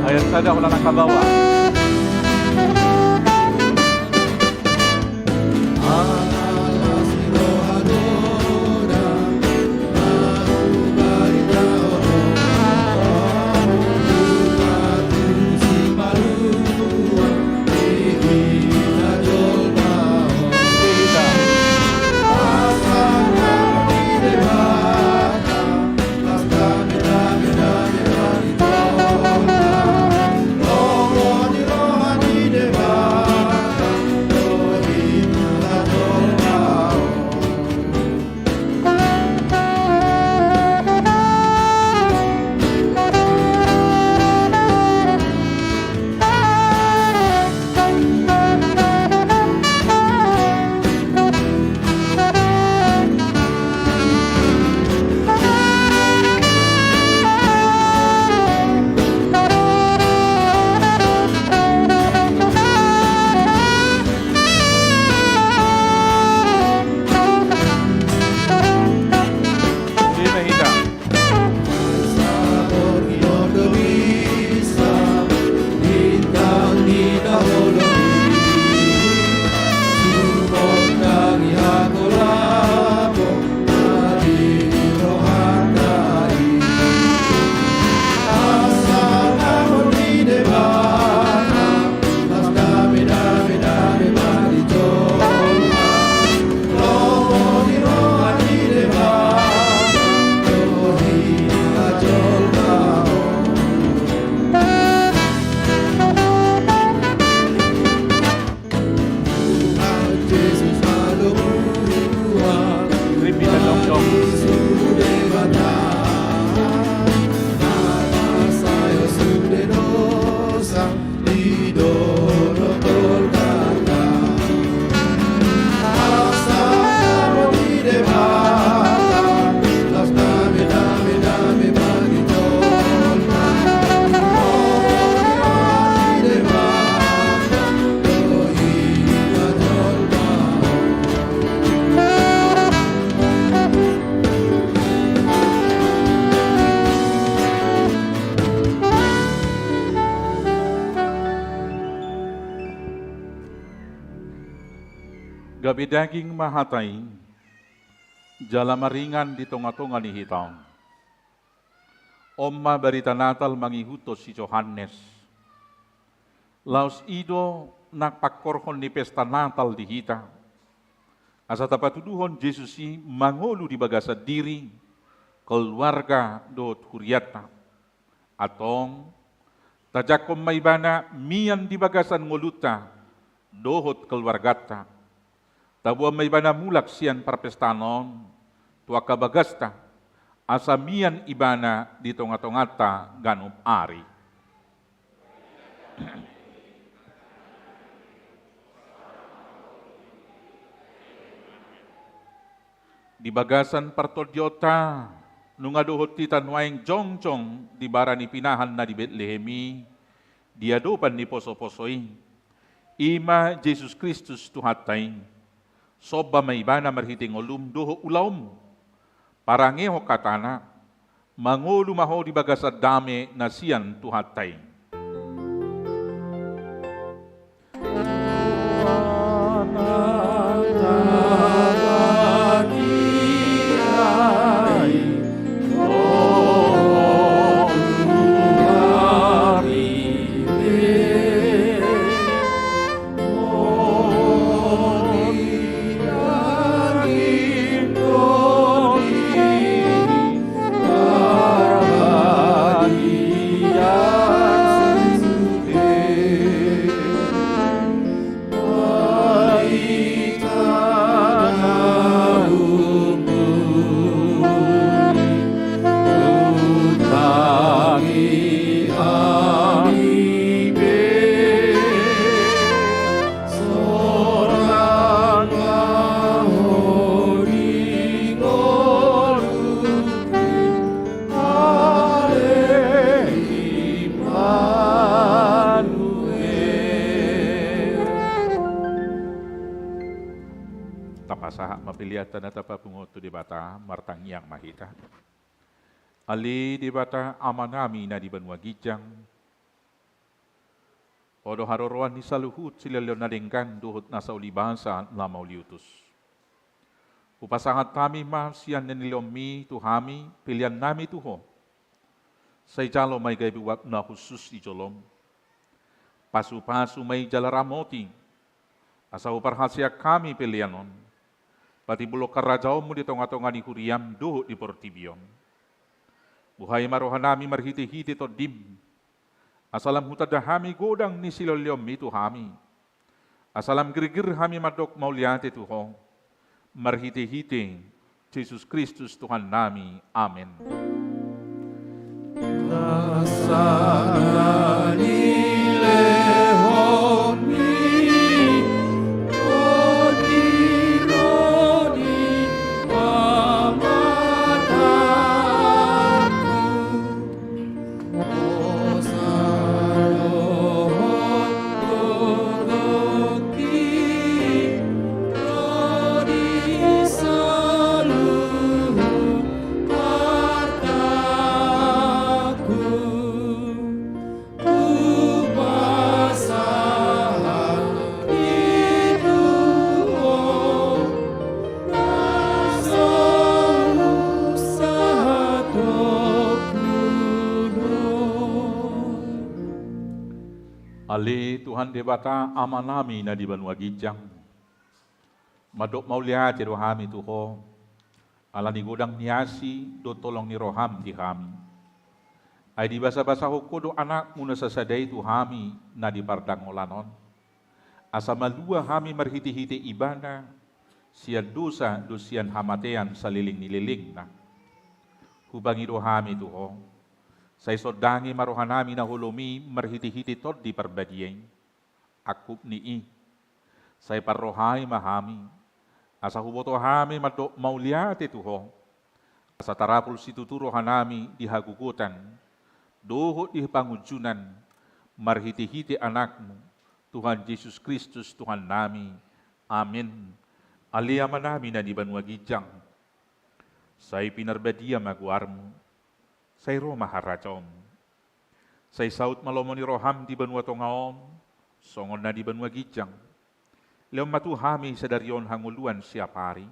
Ayat saja olahraga bawah. gabi daging mahatay, jala maringan di tonga-tonga ni hitang. Omma barita natal mangihutos si Johannes. Laos ido nakpakorhon ni pesta natal di hita. Asa tapatuduhon Jesus si mangolu di bagasa diri, keluarga dot huriata. Atong tajakom maibana mian di bagasan ngoluta, dohot keluargata. Tabuan maibana mulak sian parpestanon, tua kabagasta, asamian ibana di tonga-tongata ganup ari. Di bagasan partodyota, nunga dohot titan waing jongcong di barani pinahan na di Betlehemi, diadopan ni poso-posoy, ima Jesus Kristus tuhatay, soba maibana marhiting olum doho ulaum, parangeho katana, mangulu maho di bagasad dame na siyan tuhatay. Tapasaha mapiliatan na tapapungoto di bata martangyang mahita. Ali di bata amanami na di banwagijang. Odo haroroan ni saluhut sila leonalingkan duhot nasa ulibasa na mauliutus. Upasangat kami siyan na nilomi tuhami pilihan nami tuho. Sa ijalo may gaybiwak na khusus ijolom. Pasu-pasu may jalaramoti. Asa uparhasya kami pilihanon. Pati bulok karajaw mo di tonga-tonga ni Huriam duho di Portibion. Buhay marohan nami marhiti-hiti to dim. Asalam hutad hami godang ni silolyom itu hami. Asalam girigir hami madok mauliate tuho. Marhiti-hiti Jesus Kristus Tuhan nami. Amen. Ali Tuhan debata amanami na di banwagijang. Madok mauliati rohami tuho. Ala ni godang niasi do tolong ni roham di kami. Ay di basa-basa huko do anak muna sa saday tuhami na di pardang olanon. Asa malua hami marhiti-hiti ibana siyan dosa do siyan hamatean sa liling-nililing na. Hubangi rohami tuho. Sa isodangi marohanami na hulumi marhiti-hiti tod di parbadiyeng. Akup nii. Sa iparrohay mahami. Asa huboto hami mauliate tuho. Asa tarapul situturo hanami di hagugutan. Doho di pangunjunan. Marhiti-hiti anakmu. Tuhan Yesus Kristus Tuhan nami. Amin. Aliyaman namin na di banwagijang. Sa ipinarbadiya maguarmu. Say Roma haracom. Say saut malomo ni roham di banwa tongaom, songon na di banwa gijang. Leon matu hami sedarion hanguluan siap hari.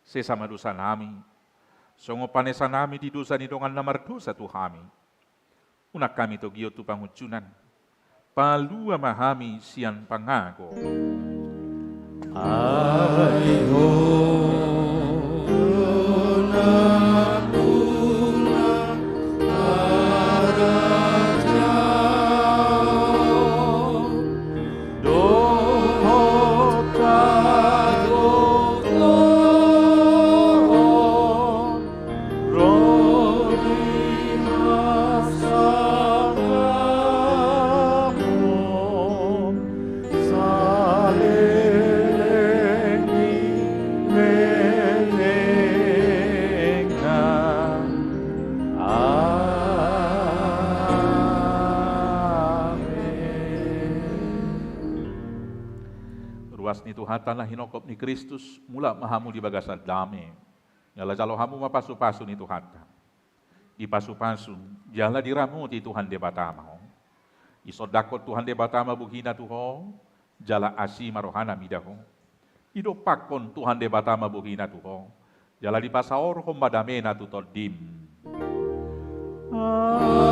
Sesama dosa nami. Songo panesa nami di dosa ni dongan namar dosa tu hami. Unak kami to gio tu pangucunan. Palua mahami sian pangago. Ruas ni Tuhatan lah hinokop ni Kristus mula mahamu di bagasan dame. Nyala jalo hamu mapasu-pasu ni Tuhatan. Di pasu-pasu jala diramu ti Tuhan de batama. Isodakot Tuhan de batama bugina tuho jala asi marohana midaho. Ido pakon Tuhan de batama bugina tuho jala di pasaor hombadamena tu todim. Amen.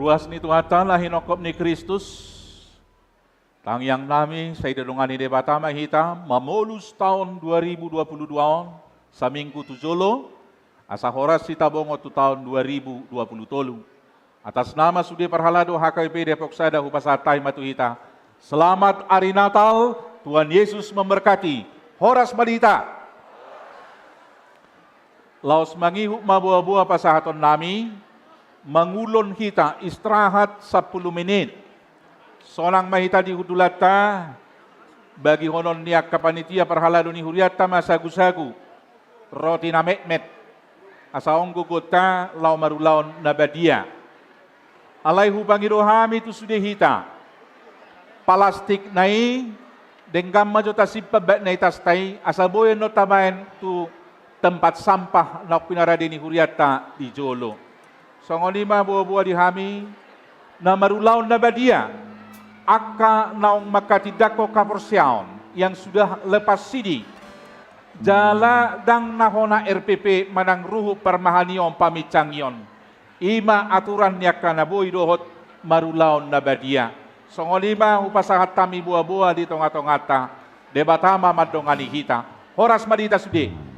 Ruas ni Tuhatan lah hinokop ni Kristus. Tangyang nami sa idadungani de batama hita mamulus tahun 2022 sa minggu tujolo asa horas si tabongo tu tahun 2020 tolu. Atas nama Sudi Parhalado HKBP Depok Sada Hupasatay Matuhita. Selamat Hari Natal, Tuhan Yesus memberkati. Horas Malita. Laos mangihu mabuah-buah pasahaton nami, mangulon kita istirahat 10 menit. Sonang mahita di hudulata, bagi honon niak kapanitia Parhalado ni Huriata masagu-sagu, roti na met-met, asaong gugota lau marulaon nabadia. Alay hubang irohami tu sudehita, palastik nai, denggam majota sipabat nai tastai, asal boyen no tamain tu tempat sampah na pinarade ni Huriata di Jolo. Songolima buah-buah di hami, na marulaon nabadia, aka naong makatidako kaporsiaon yang sudah lepas sidi. Jala dang nahona RPP manang ruhu permahanion pamicangyon. Ima aturan niya kanaboy dohot marulaon nabadia. Songolima upasahat tami buah-buah di tonga-tongata. Debatama madongani hita. Horas madita sudi.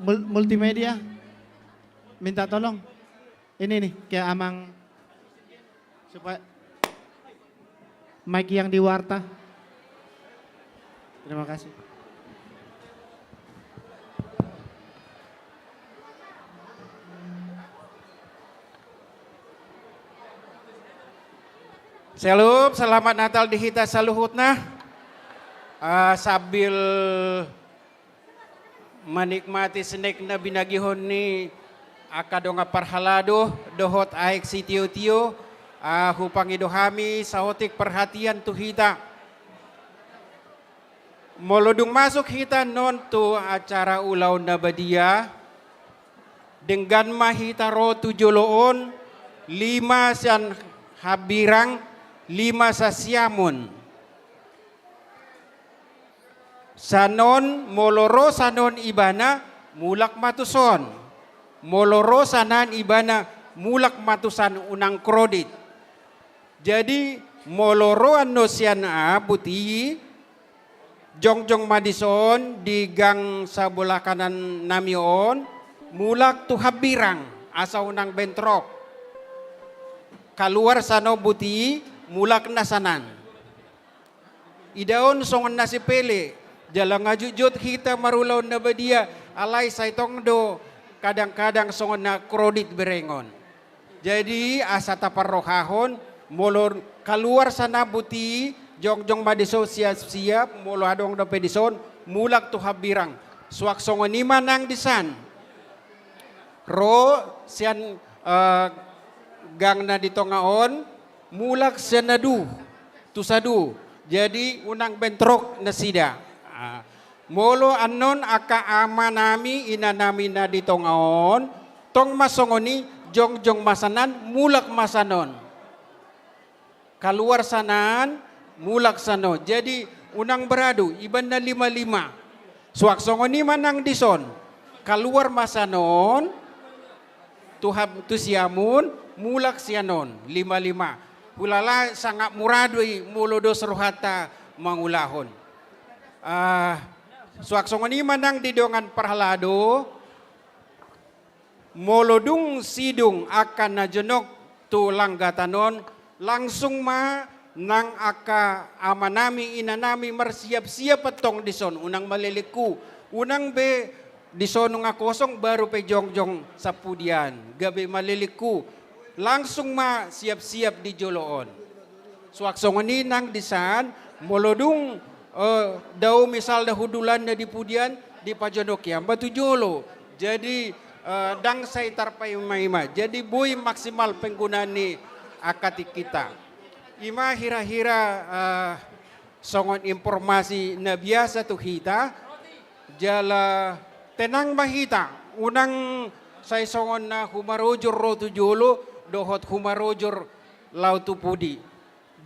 multimedia. Minta tolong. Ini nih, kayak Amang. Supaya mic yang di Warta. Terima kasih. Shalom, selamat Natal di Hita Saluhutna. Sambil menikmati snack na binagihon ni akadonga parhalado dohot aik si tio-tio hupang idohami saotik perhatian tu hita. Molodung masuk hita non tu acara ulau nabadia dengan mahita ro tujoloon 5 sian habirang 5 sa siamun. Sanon moloro sanon ibana mulak matuson. Moloro sanan ibana mulak matusan unang krodit. Jadi moloro ano sian buti jongjong madison di gang sa bola kanan namion mulak tu habirang asa unang bentrok. Keluar sano buti mulak nasanan. Idaon songon nasi pele. Jalang ngajujut kita marulaw na badia. Alay saitong do. Kadang-kadang songon na krodit berengon. Jadi asa taparrohahon. Molor keluar sana buti. Jong-jong madiso siap-siap. Molo adong do pedison. Mulak tu habirang. Suak songon ni manang disan. Ro sian gang na ditongaon. Mulak senadu, tusadu. Jadi unang bentrok na sida. Molo anon aka ama nami ina nami na ditongaon. Tong masongoni jong masanan mulak masanon. Keluar sanan mulak sano. Jadi unang beradu iban na 5-5. Suak songoni manang dison. Keluar masanon. Tu siamun mulak sianon 5-5. Hulala sangat muradui mulodos rohata mangulahon. Suaksongoni manang didongan parhalado molodung sidung akan najenok tu langgatanon langsung ma nang aka amanami inanami marsiap-siap petong dison unang maliliku unang be dison nga kosong baru pe jongjong sapudian gabe maliliku langsung ma siap-siap di joloon. Suaksongoni nang disan molodung daw misal dahudulan na di pudian di pajonokiam batu jolo. Jadi dang say tarpay maima. Jadi buy maksimal penggunaan ni akati kita. Ima hira-hira songon informasi na biasa tu kita jala tenang mahita unang say songon na humarojor rotu jolo dohot humarojor lautu pudi.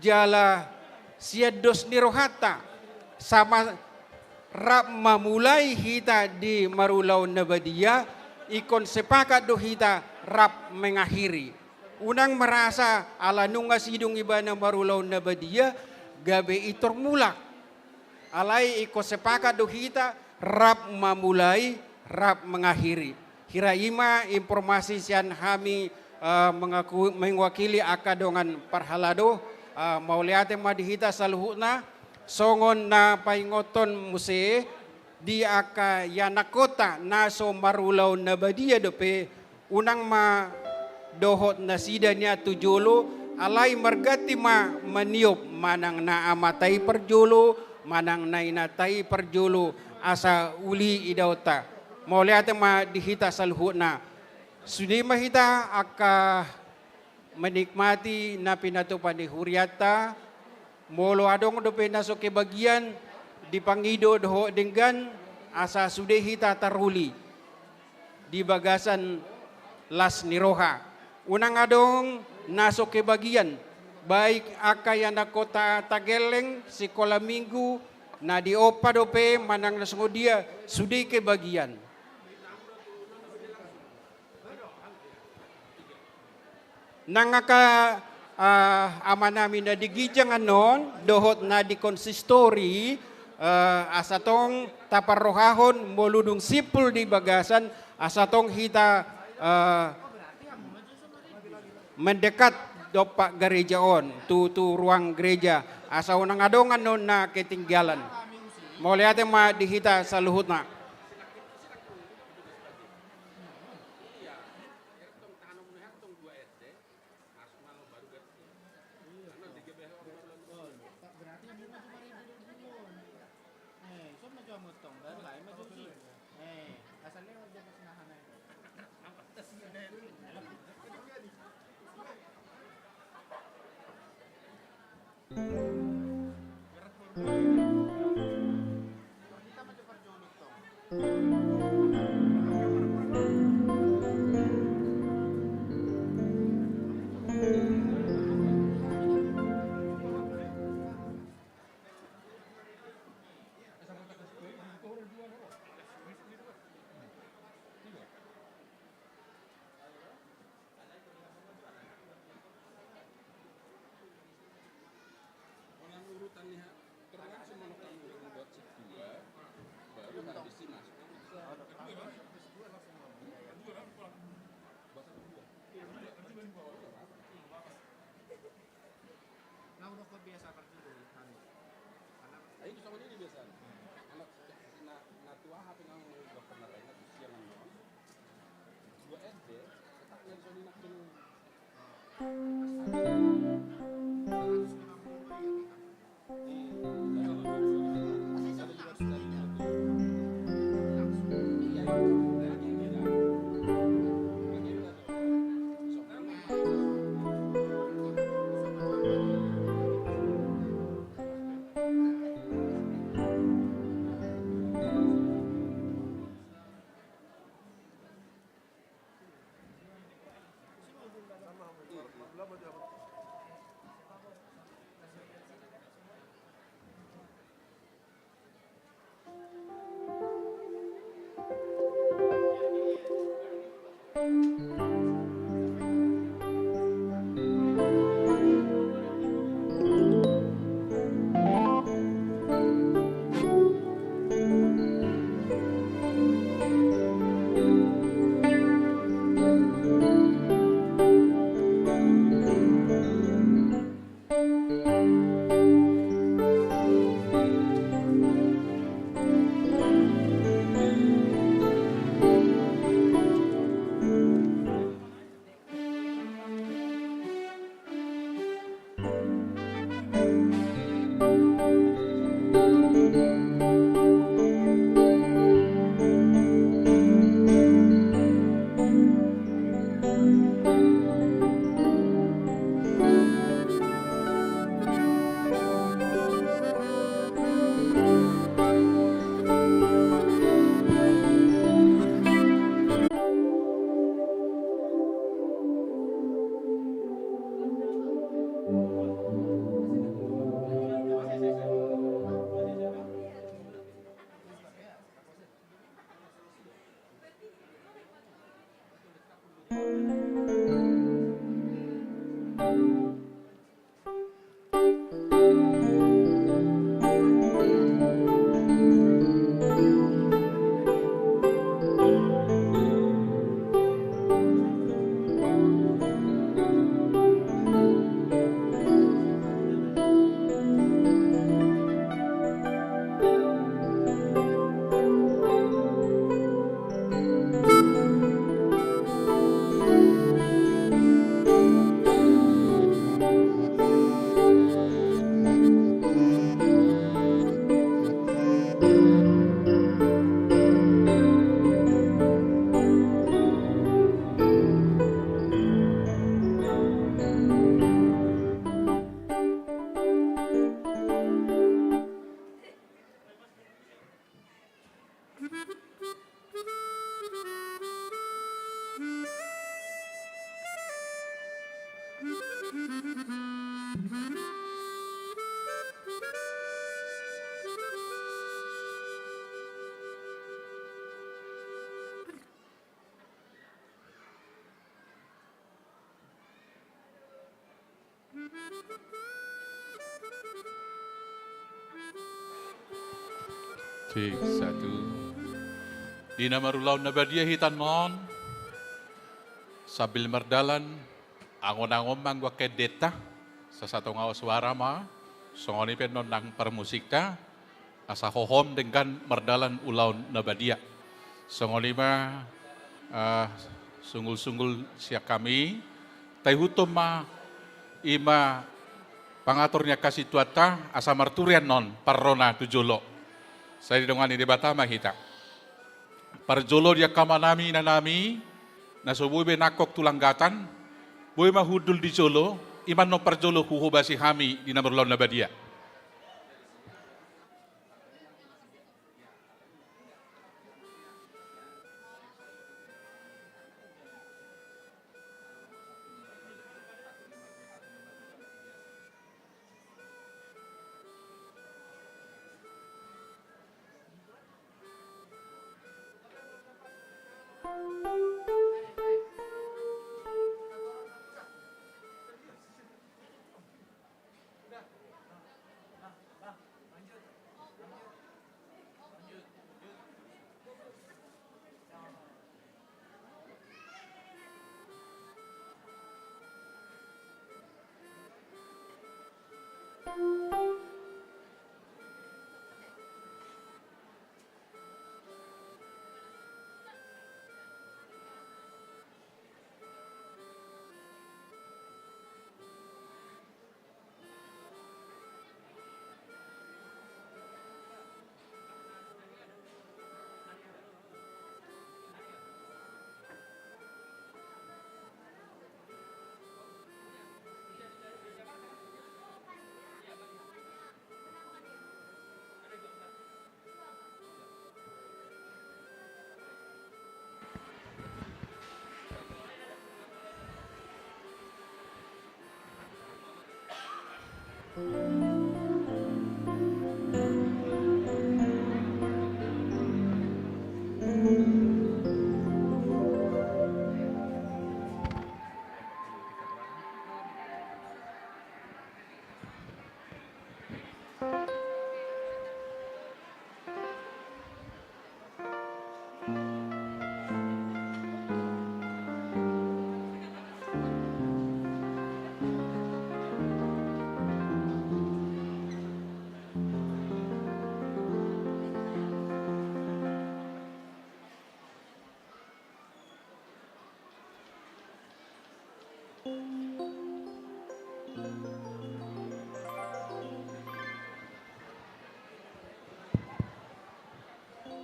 Jala siados ni rohata sama rap mamulai hita di marulaw na badia ikon sepakat do hita rap mengakhiri. Unang merasa ala nunga sidung iba na marulaw na badia gabe itor mulak. Alay ikon sepakat do hita rap mamulai rap mengakhiri. Hiraima informasi sian kami mengwakili akadongan parhalado mauliate madihita saluhuna songon na paingoton muse di aka yanakota naso marulaw na badia dope unang ma dohot na sida niya tujolo alay margati ma maniop manang na amatay perjolo manang na inatay perjolo asa uli idauta mauliate madihita saluhuna. Sudi mahita aka menikmati na pinatupan ni Huriata molo adong do penaso ke bagian di pangido doho dengan asa sude hita taruli di bagasan las niroha unang adong naso ke bagian baik aka yana kota Tageleng sekolah minggu na di opa dope manang nasungodia sude ke bagian. Nangaka ama namin na digijang anon, dohot na di konsistori, asatong taparrohahon moludong sipul di bagasan asatong hita mendekat dopa gerejaon tu ruang gereja asa unang adongan non na ketinggalan mo lihat ma dihita sa luhutna. Fix satu. Di nama rulau nabadia hitan non. Sabil merdalan. Angon-angon mangwa kedeta. Sasatu ngaw suara ma. Songoni penon nang permusikta. Asa hohom dengan merdalan ulau nabadia. Songoni ma sunggul-sunggul siak kami. Taihutum ma ima pangaturnya kasih tuata asa marturian non parrona tujolo. Saya didongani di Batama hita. Parjolo dia kamanami nanami nasubuy be nakok tulanggatan boy mahudul di jolo iman no parjolo huhubasi hami di namurlaw na badia.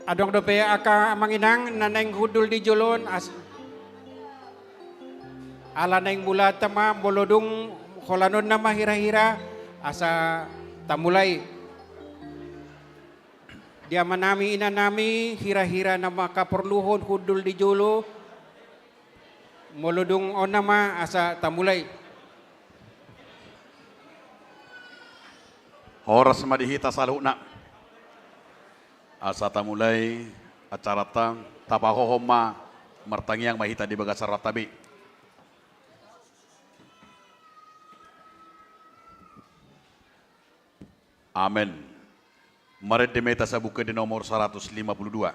Adong dope aka manginang naneng hudul di jolon ala neng mula tama bolodung kolanon nama hira-hira asa tamulai dia manami inanami hira-hira nama kaperluhon hudul di jolo molodung on nama asa tamulai Horas madihita saluna. Asata mulai acara tang tapahohoma martangiang mahita di bagasar ratabi. Amin. Mari demeta sabuka di nomor 152.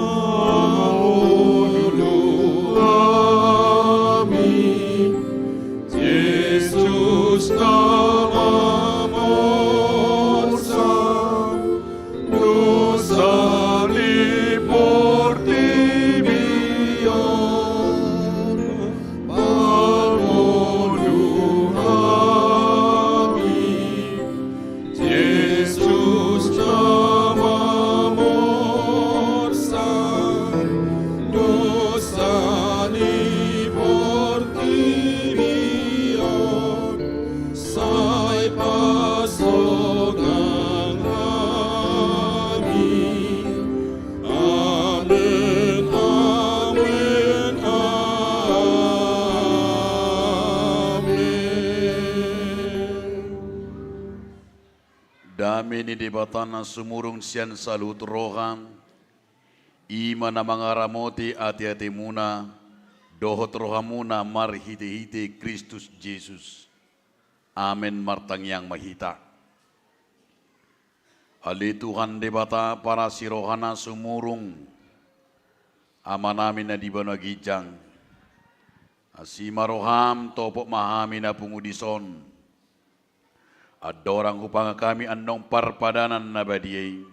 Amor di batana sumurung sian salut roham, ima na mga ramoti ati-ati muna, dohot rohamuna marhiti-hiti Kristus Jesus. Amen martang yang mahita. Ali Tuhan di bata para si rohana sumurung, ama namin na di ba nagijang, asima roham topok mahami na pungudison, adorang upang kami anong parpadanan na badiyay,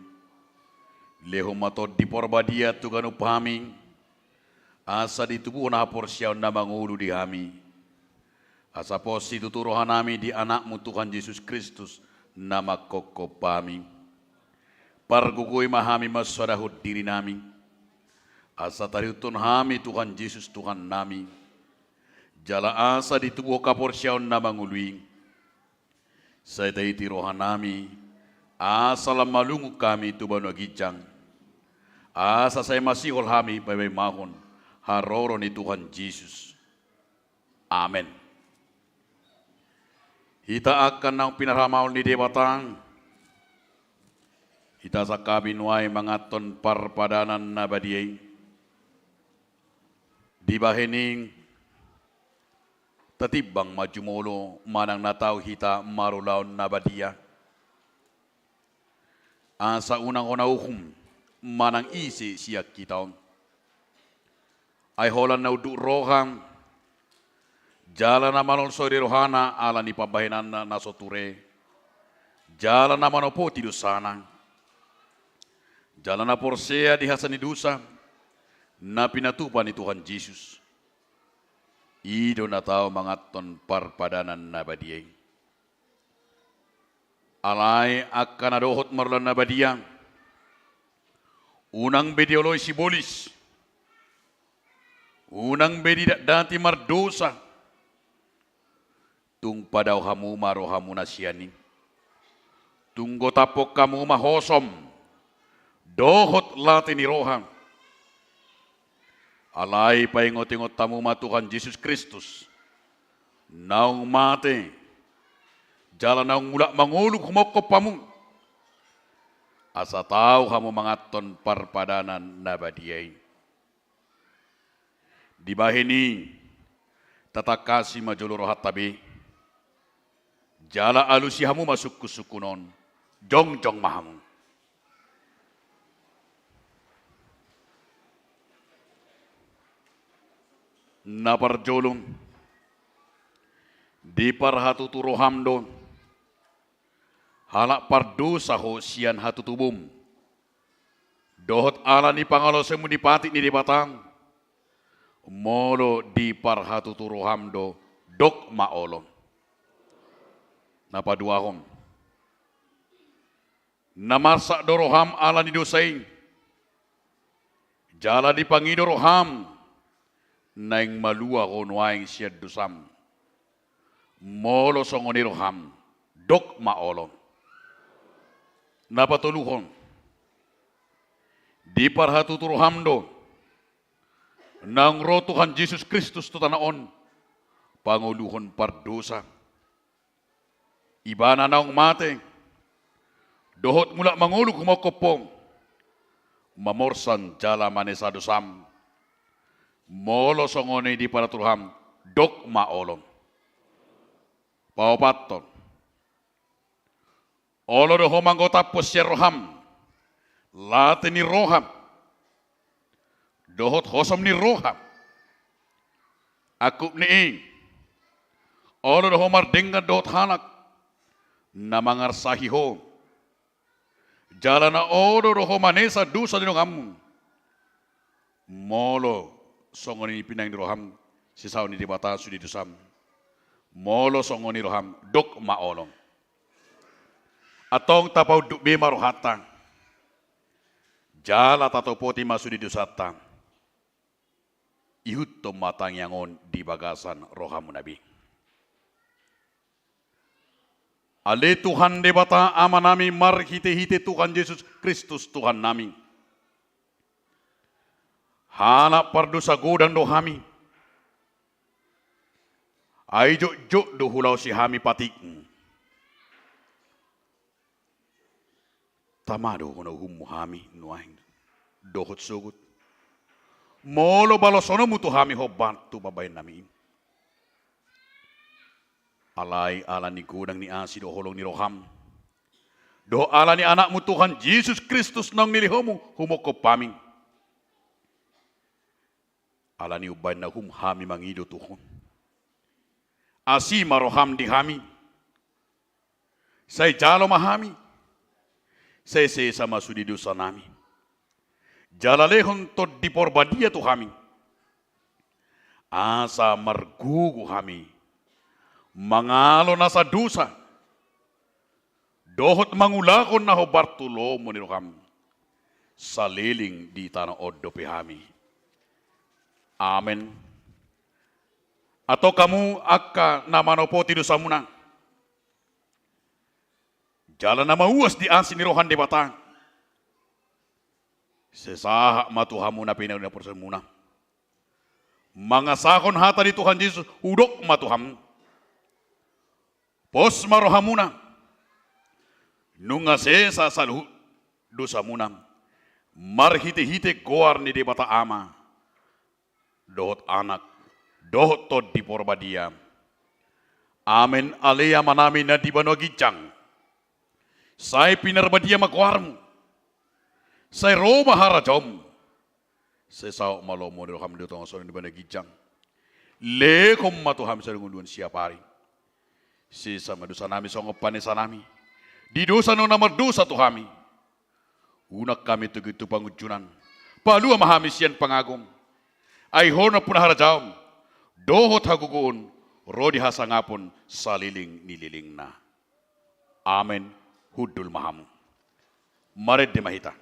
leho matod di porbadia tugan upami, asa ditubuh na porsyaw na mangulo di hami, asa po si tuturuhan namin di anakmu Tuhan Yesus Kristus na magkokopami, pargugoy mahami masadahod diri namin, asa tariutun hami Tuhan Yesus Tuhan nami, jala asa ditubuh kaporsyaw na mangului, sa iti rohan nami, asa lamalungu kami tuban agijang, asa say masihol hami babay mahon, haroro ni Tuhan Yesus. Amen. Hita akan ng pinaramaw ni Debatang, hita sa kabinuay mga ton parpadanan na badiyay, di bahining tatibang majumulo manang nataw hita marulaw na badiya. Sa unang unauhum manang isi siya kita. Ay holan na udu rohang, jala na manon sori rohana ala ni pabahinan na nasoture. Jala na manopo tidusana. Jala na porsea di hasan ni dusa na pinatupan ni Tuhan Yesus. Ido na tao mga ton parpadanan na badiyay. Alay akan nadohot marlan na badiyang. Unang bedioloy si bolis. Unang bedi dati mardosa. Tung padaw hamu maro hamu na siyani. Tunggo tapok kamu mahosom. Dohot lati ni rohang. Alay paingot-ingot tamu Tuhan Yesus Kristus. Naung mate. Jalan naung mula mangulog humokop pamu. Asa tau hamu mangaton parpadanan na badiyay. Di bahini tatakasi majolo rohat tabi. Jala alusi hamu masuk kusukunon. Jong-jong mahamu. Naparjolong di parhatuturo hamdo halak pardo saho sian hatutubum dohot ala ni pangalo semu di patik ni di batang molo di parhatuturo hamdo dok maolong napaduahom namarsak doroham ala ni dosain jala di pangidoroham naing malua konwaing siya dusam. Molo songoniroham, dok maolong. Napatuluhon, di parhatuturuham do, nang roh Tuhan Yesus Kristus tutanaon, panguluhon pardosa. Iba na naong mate, dohot mula mangulog humokopong, mamorsan jala manesa dosam, molo songone di paraturuham dok maolong. Paopaton. Olo do homanggota posya roham. Late ni roham. Dohot hosom ni roham. Akup ni ing. Olo do homar dengan dohot hanak. Namangar sahiho. Jalana olo do homanesa dusa dinong amu. Molo songoni pinang di roham sisaw ni dibata sudi dusam molo songoni roham dok maolong atong tapaw dukbe marohatang jala tato poti masudi dusatang ihut to matang yangon di bagasan roham nabi ale Tuhan debata ama nami marhite-hite Tuhan Yesus Kristus Tuhan nami Hana pardosa godang do hami. Ay jok do hulau si hami patik. tamado kono humuhami nuahin dohot sugut molo balosono mutu hami hobantu babayin namin alay ala ni gudang ni asi do holong ni roham do ala ni anakmu Tuhan Yesus Kristus nang nilihomu humoko paming ala ni ubay na hami mangido Tuhan asi maroham di hami say jalo mahami say sama sudi dosa nami jalalehon to di porbadia tu kami asa margugu kami mangalo nasa dosa dohot mangulakon na ho Bartolomo ni kami saliling di tanah odo kami. Amen. Atau kamu akka namanopoti dosa munang jalan nama uas di asin ni rohan di batang sesahak matuhamu na pinagna persemuna. Mangasakon hata di Tuhan Yesus udok matuhamu. Pos marohamuna. Nunga sesa saluh dosa munam. Marhite-hite goar ni di bata ama. Dohot anak. Dohot tod di porbadia. Amen alea manami na di banogijang. Sai pinarbadia makuarmu. Saya Roma harajom. Saya saw malomo ni roham dito ang sono ni banagijang. Lekom matuham sa ngunduan siap hari. Si sama dosa nami sa ngopanesa nami. Di dosa no namar dosa tuhami. Unak kami tugitu pangujunan. Palua mahami siyan pangagom. Ay hona pun harajom. Dohot hagugun. Rodi hasangapon saliling nililing na. Amen. Hudul mahamu. Mared de mahita.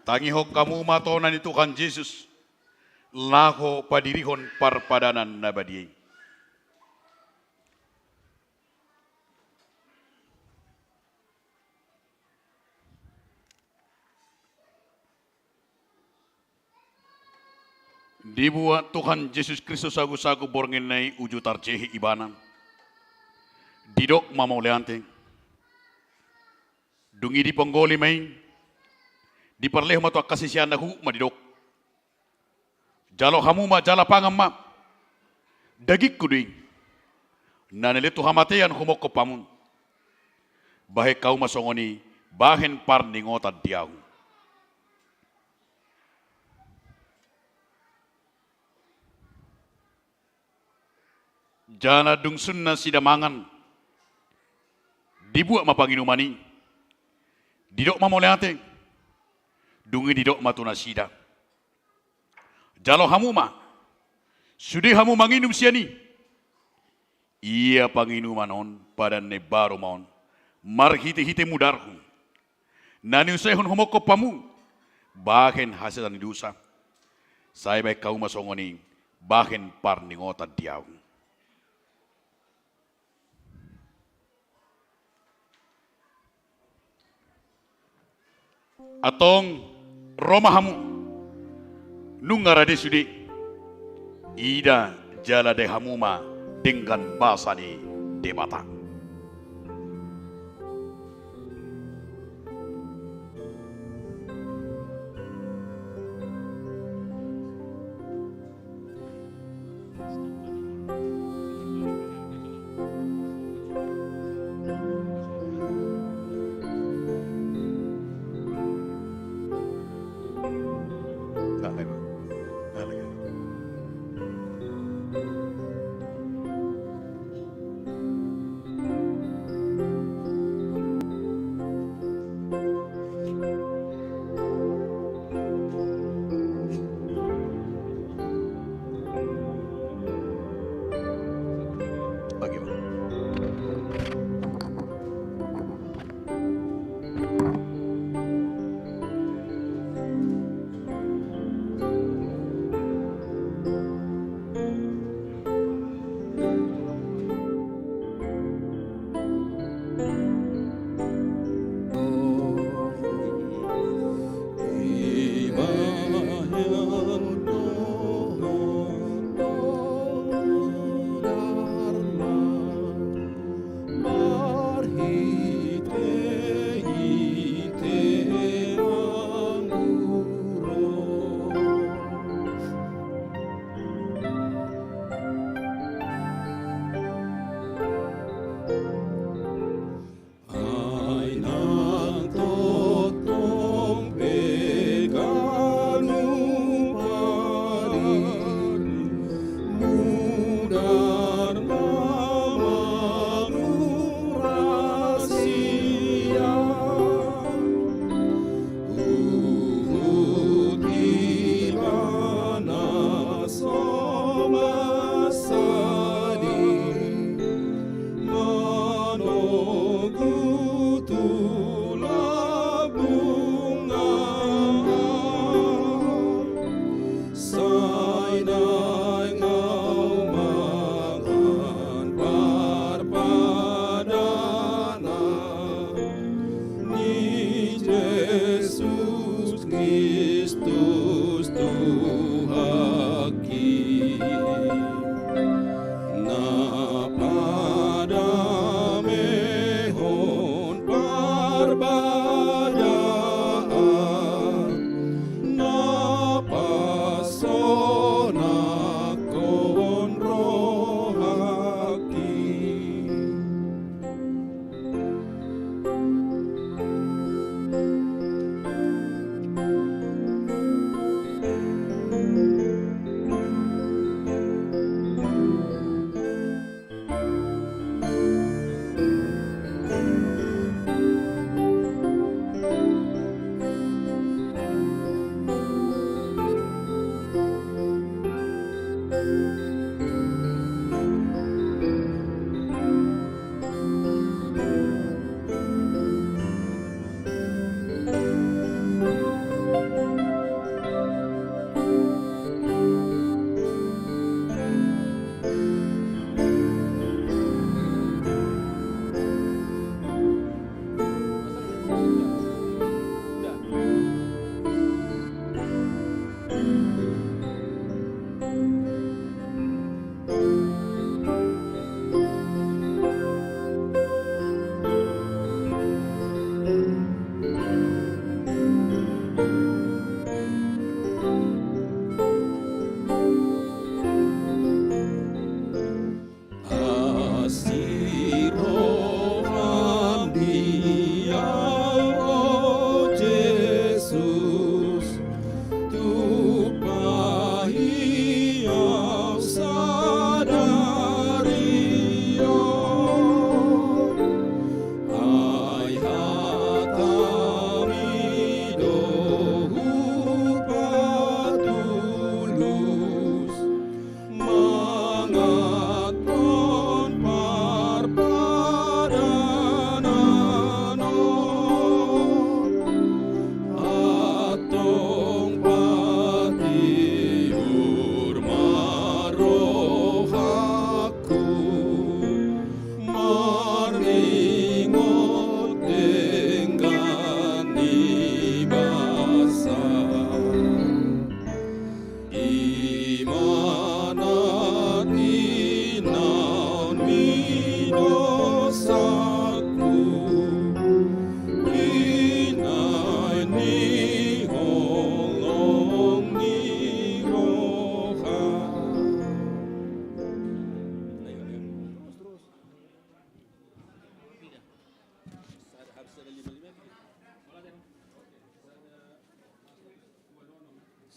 Tangihok kamu matonan itu kan Yesus laho padirihon parpadanan nabadiye. Dibuat Tuhan Yesus Kristus sagu-sagu borngenai uju tarjehi ibanan. Didok mamauleante. Dungi di penggoli main. Di perleh matu kasisian nahu madidok. Jalo hamu ma jala pangam ma. Dagik kudui. Nanele tu hamatean humok kopamun. Bahe kau masongoni bahen par ningota diau. Jana dungsun na sidamangan. Dibuat mapanginumani. Didok mamoleate. Dungi didok matuna sida. Jalo hamu ma. Sudi hamu manginum siani. Ia panginuman on pada nebaro maon. Marhite-hite mudarhu. Nani usahun homoko pamu. Bahen hasilan dosa. Saya baik kau masongoni. Bahen parningota diau. Atong Roma hamu nungara de sudi ida jala de hamuma dengan bahasa ni debata.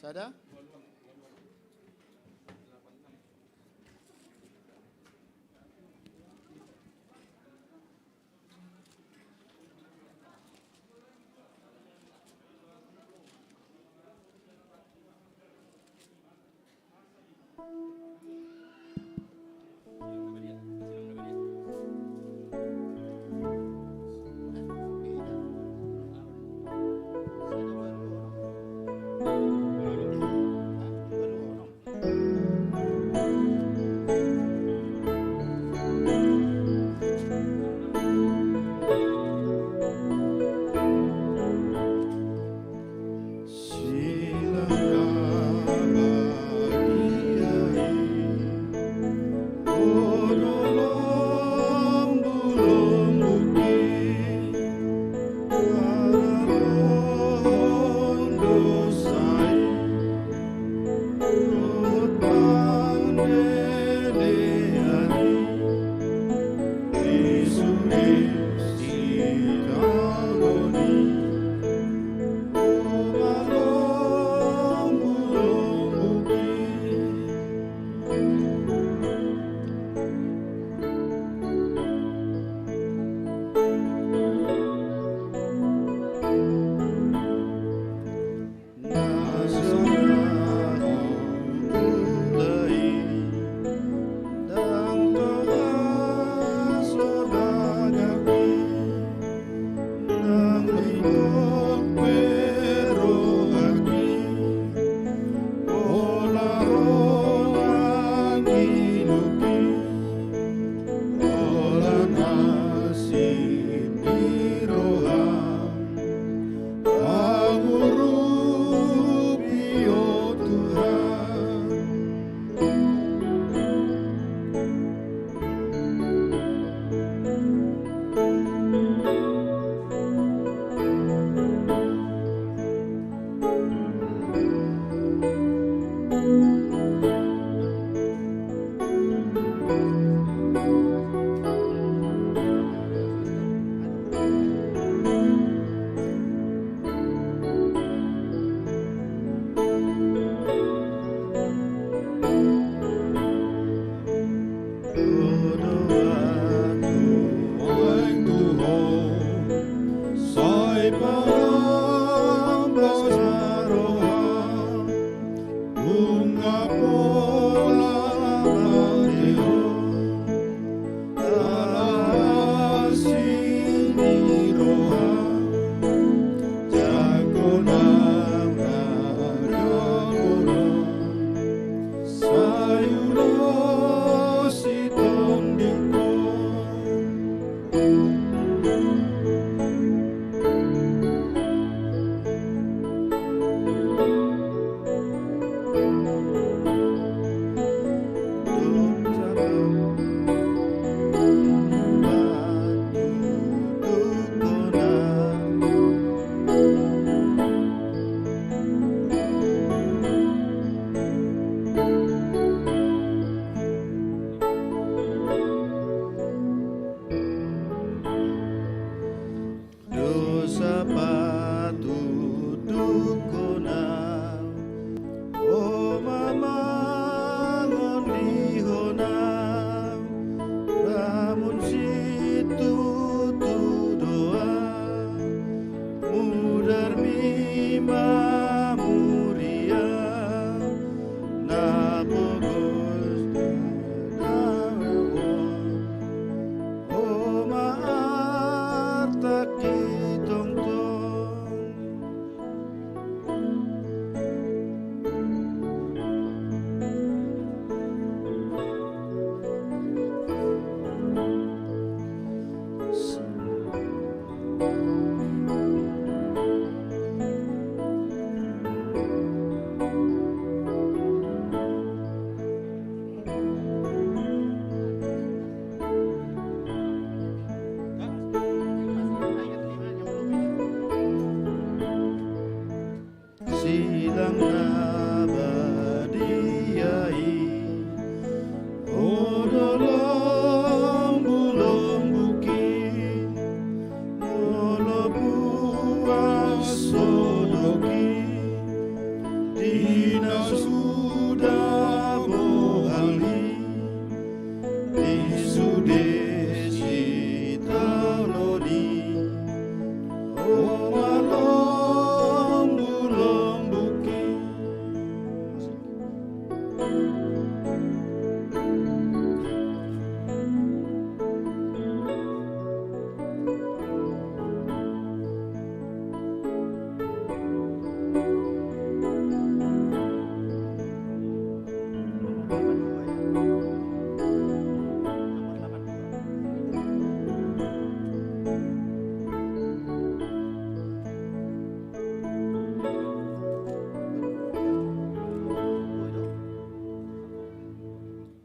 Sada?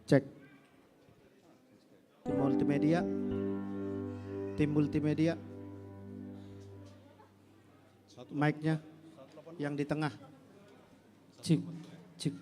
Cek. Tim multimedia. Tim multimedia. Mic-nya yang di tengah. Cek. Cek.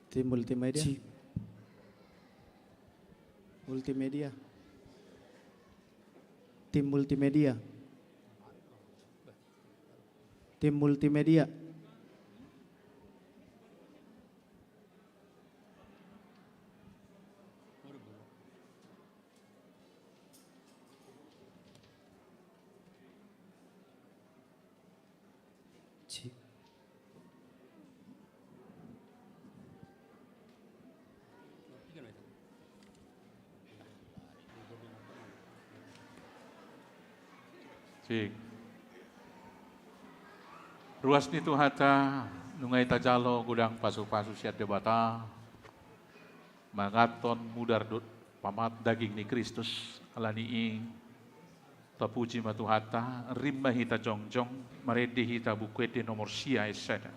Tim multimedia. Multimedia. Tim multimedia. Tim multimedia. Cik. Cik. Ruas ni tu hata nungai tajalo gudang pasu-pasu siat debata mangaton mudar dut pamat daging ni Kristus alani ing tapuji matu hata rimba hita jongjong maredi hita bukwete nomor sia esada.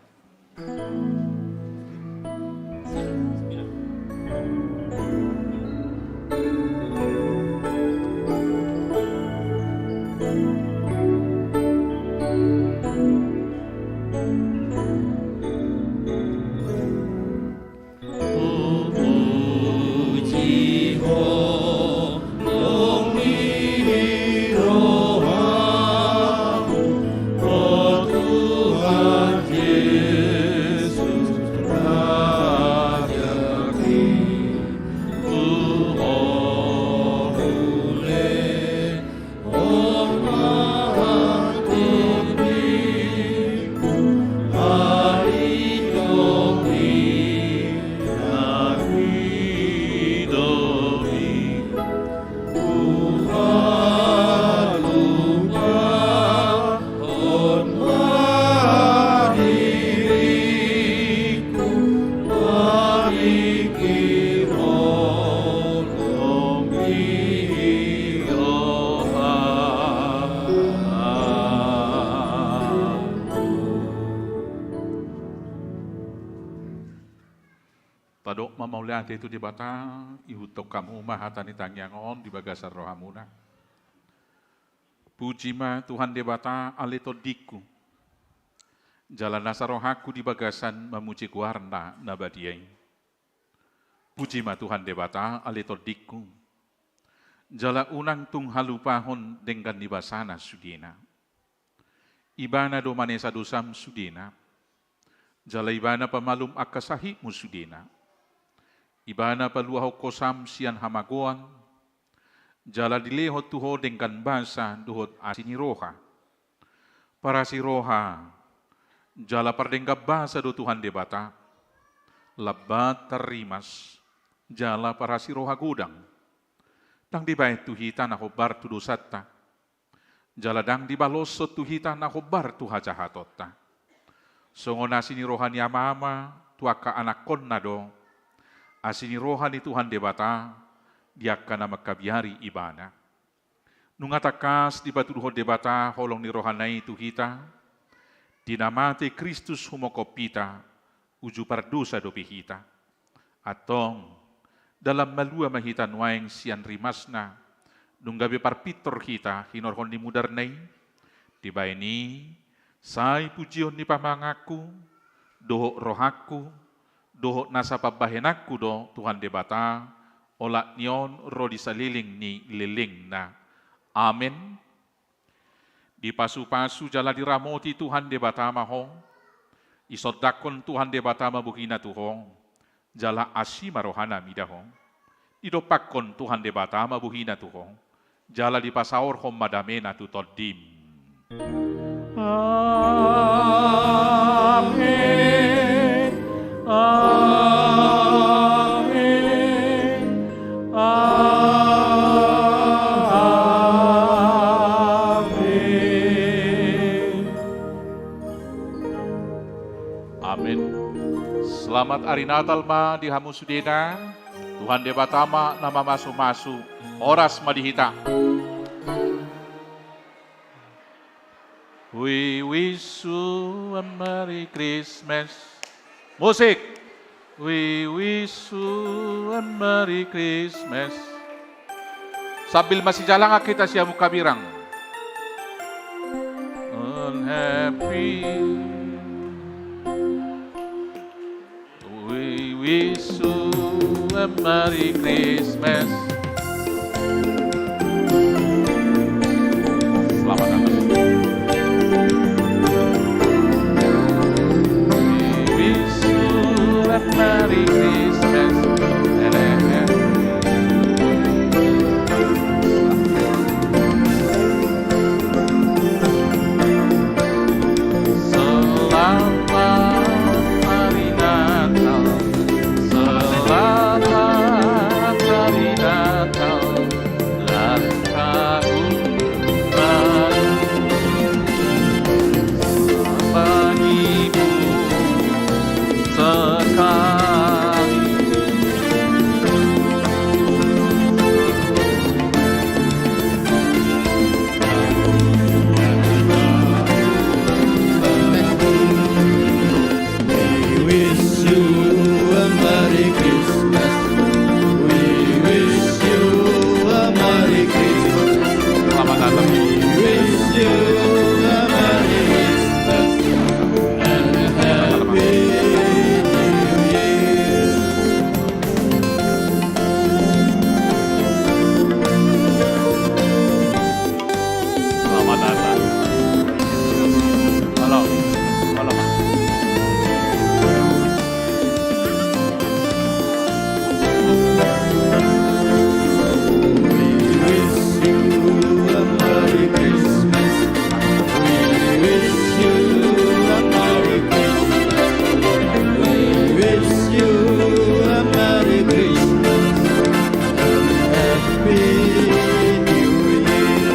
Tadok mamaulian itu di bata ihutok kamu mahatani tangyangon di bagasar rohamuna. Puji ma Tuhan di bata aleto diku. Jalan nasa rohaku di bagasan memuji kuarna nabadiai. Puji ma Tuhan di bata aleto diku. Jala unang tung halupahon dengan di basana sudina. Ibana do manesa dosam sudina. Jala ibana pamalum akasahi musudina. Ibana paluaho kosam sian hamagoan, jala dileho tuho dengan basa duhot asini roha. Para si roha, jala pardengga basa do Tuhan debata, labat terimas, jala para si roha gudang. Tang dibayat tuhita na hobar tu dosata, jala dang dibaloso tuhita na hobar tu hajahatota. Songona sini rohani amama, tuaka anak konna do, asini rohani Tuhan debata, dia kana makabiari ibana. Nungatakas di batu duho debata, holong ni rohanai tuhita, dinamate Kristus humokopita, uju pardosa dopi hita. Atong, dalam malua mahita nuaing sian rimasna, nunggabe parpitor hita, hinorhon ni mudarnai, tiba ini, sai pujion ni pamangaku, doho rohaku, doho nasa pabahenakku do Tuhan debata, olak nion rodi saliling ni liling na. Amin. Di pasu-pasu jala diramoti Tuhan debata mahong, isodakon Tuhan debata mabukina tuhong, jala asima rohana midahong, idopakon Tuhan debata mabuhina tuhong, jala di pasaor hom madamena tu todim. Amin. Amin. Amin. Amin. Selamat hari Natal ma di hamu sudena. Tuhan debatama nama masu-masu. Oras madihita. We wish you a Merry Christmas. Musik. We wish you a Merry Christmas. Sambil masih jalan kita siamu kabirang. Unhappy. We wish you a Merry Christmas. Selamat datang. We wish you a Merry Christmas.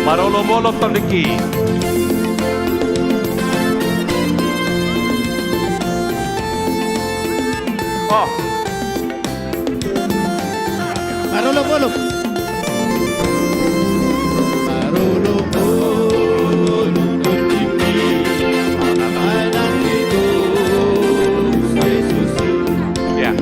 Marolo-molok tondeki. Oh. Marolo-molok. Marolo-molok tondeki. Anak itu Yesus. Ya.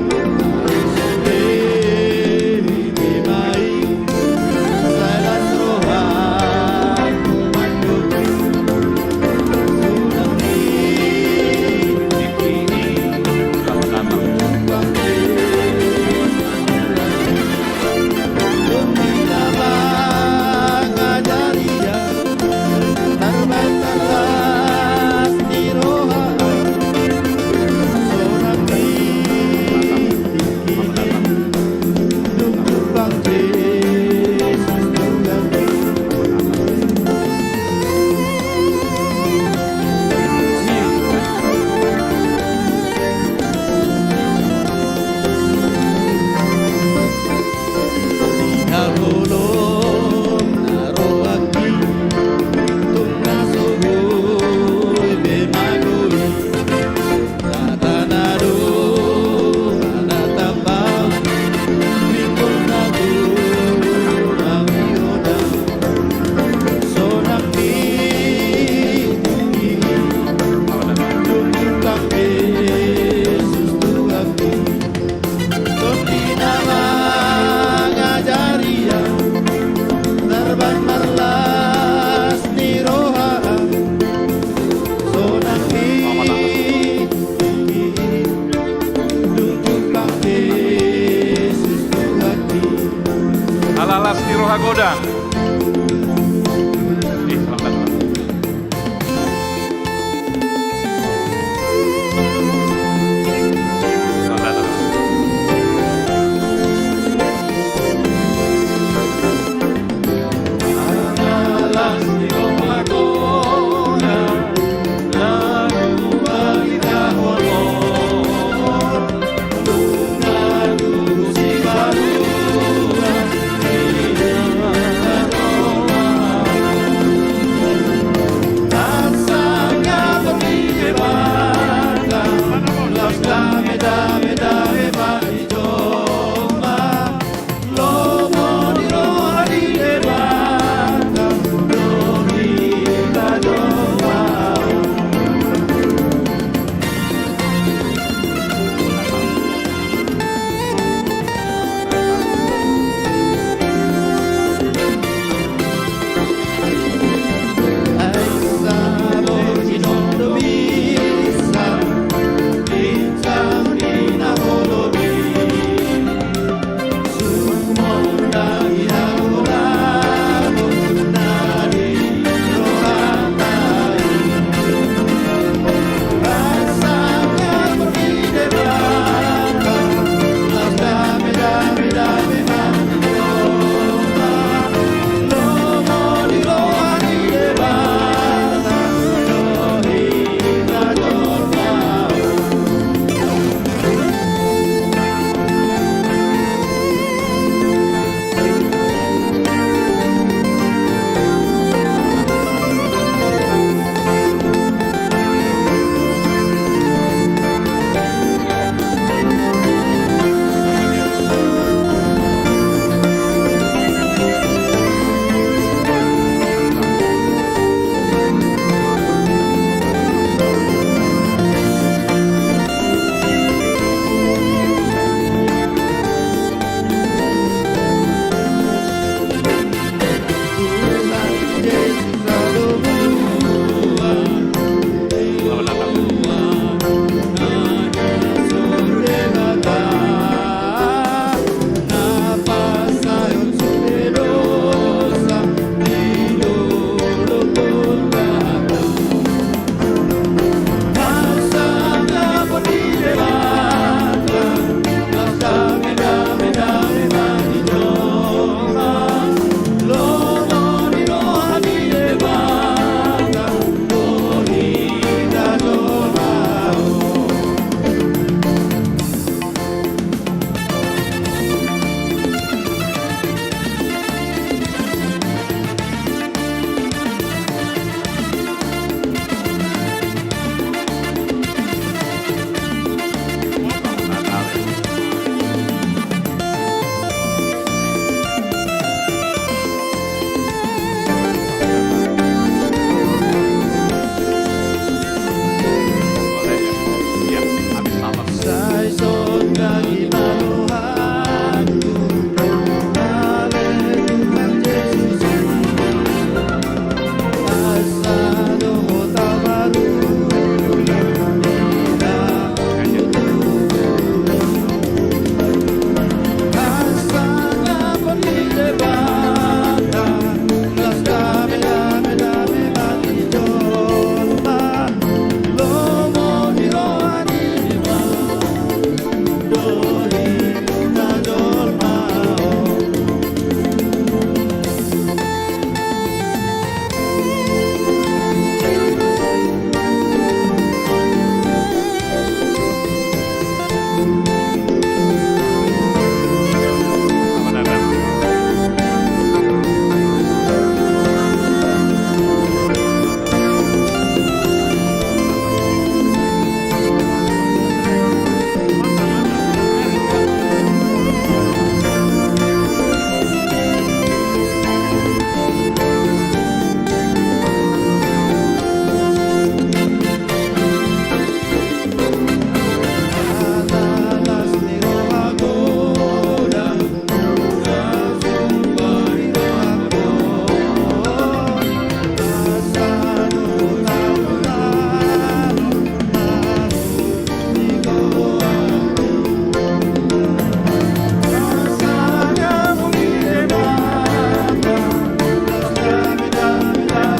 Alalas di roha godang.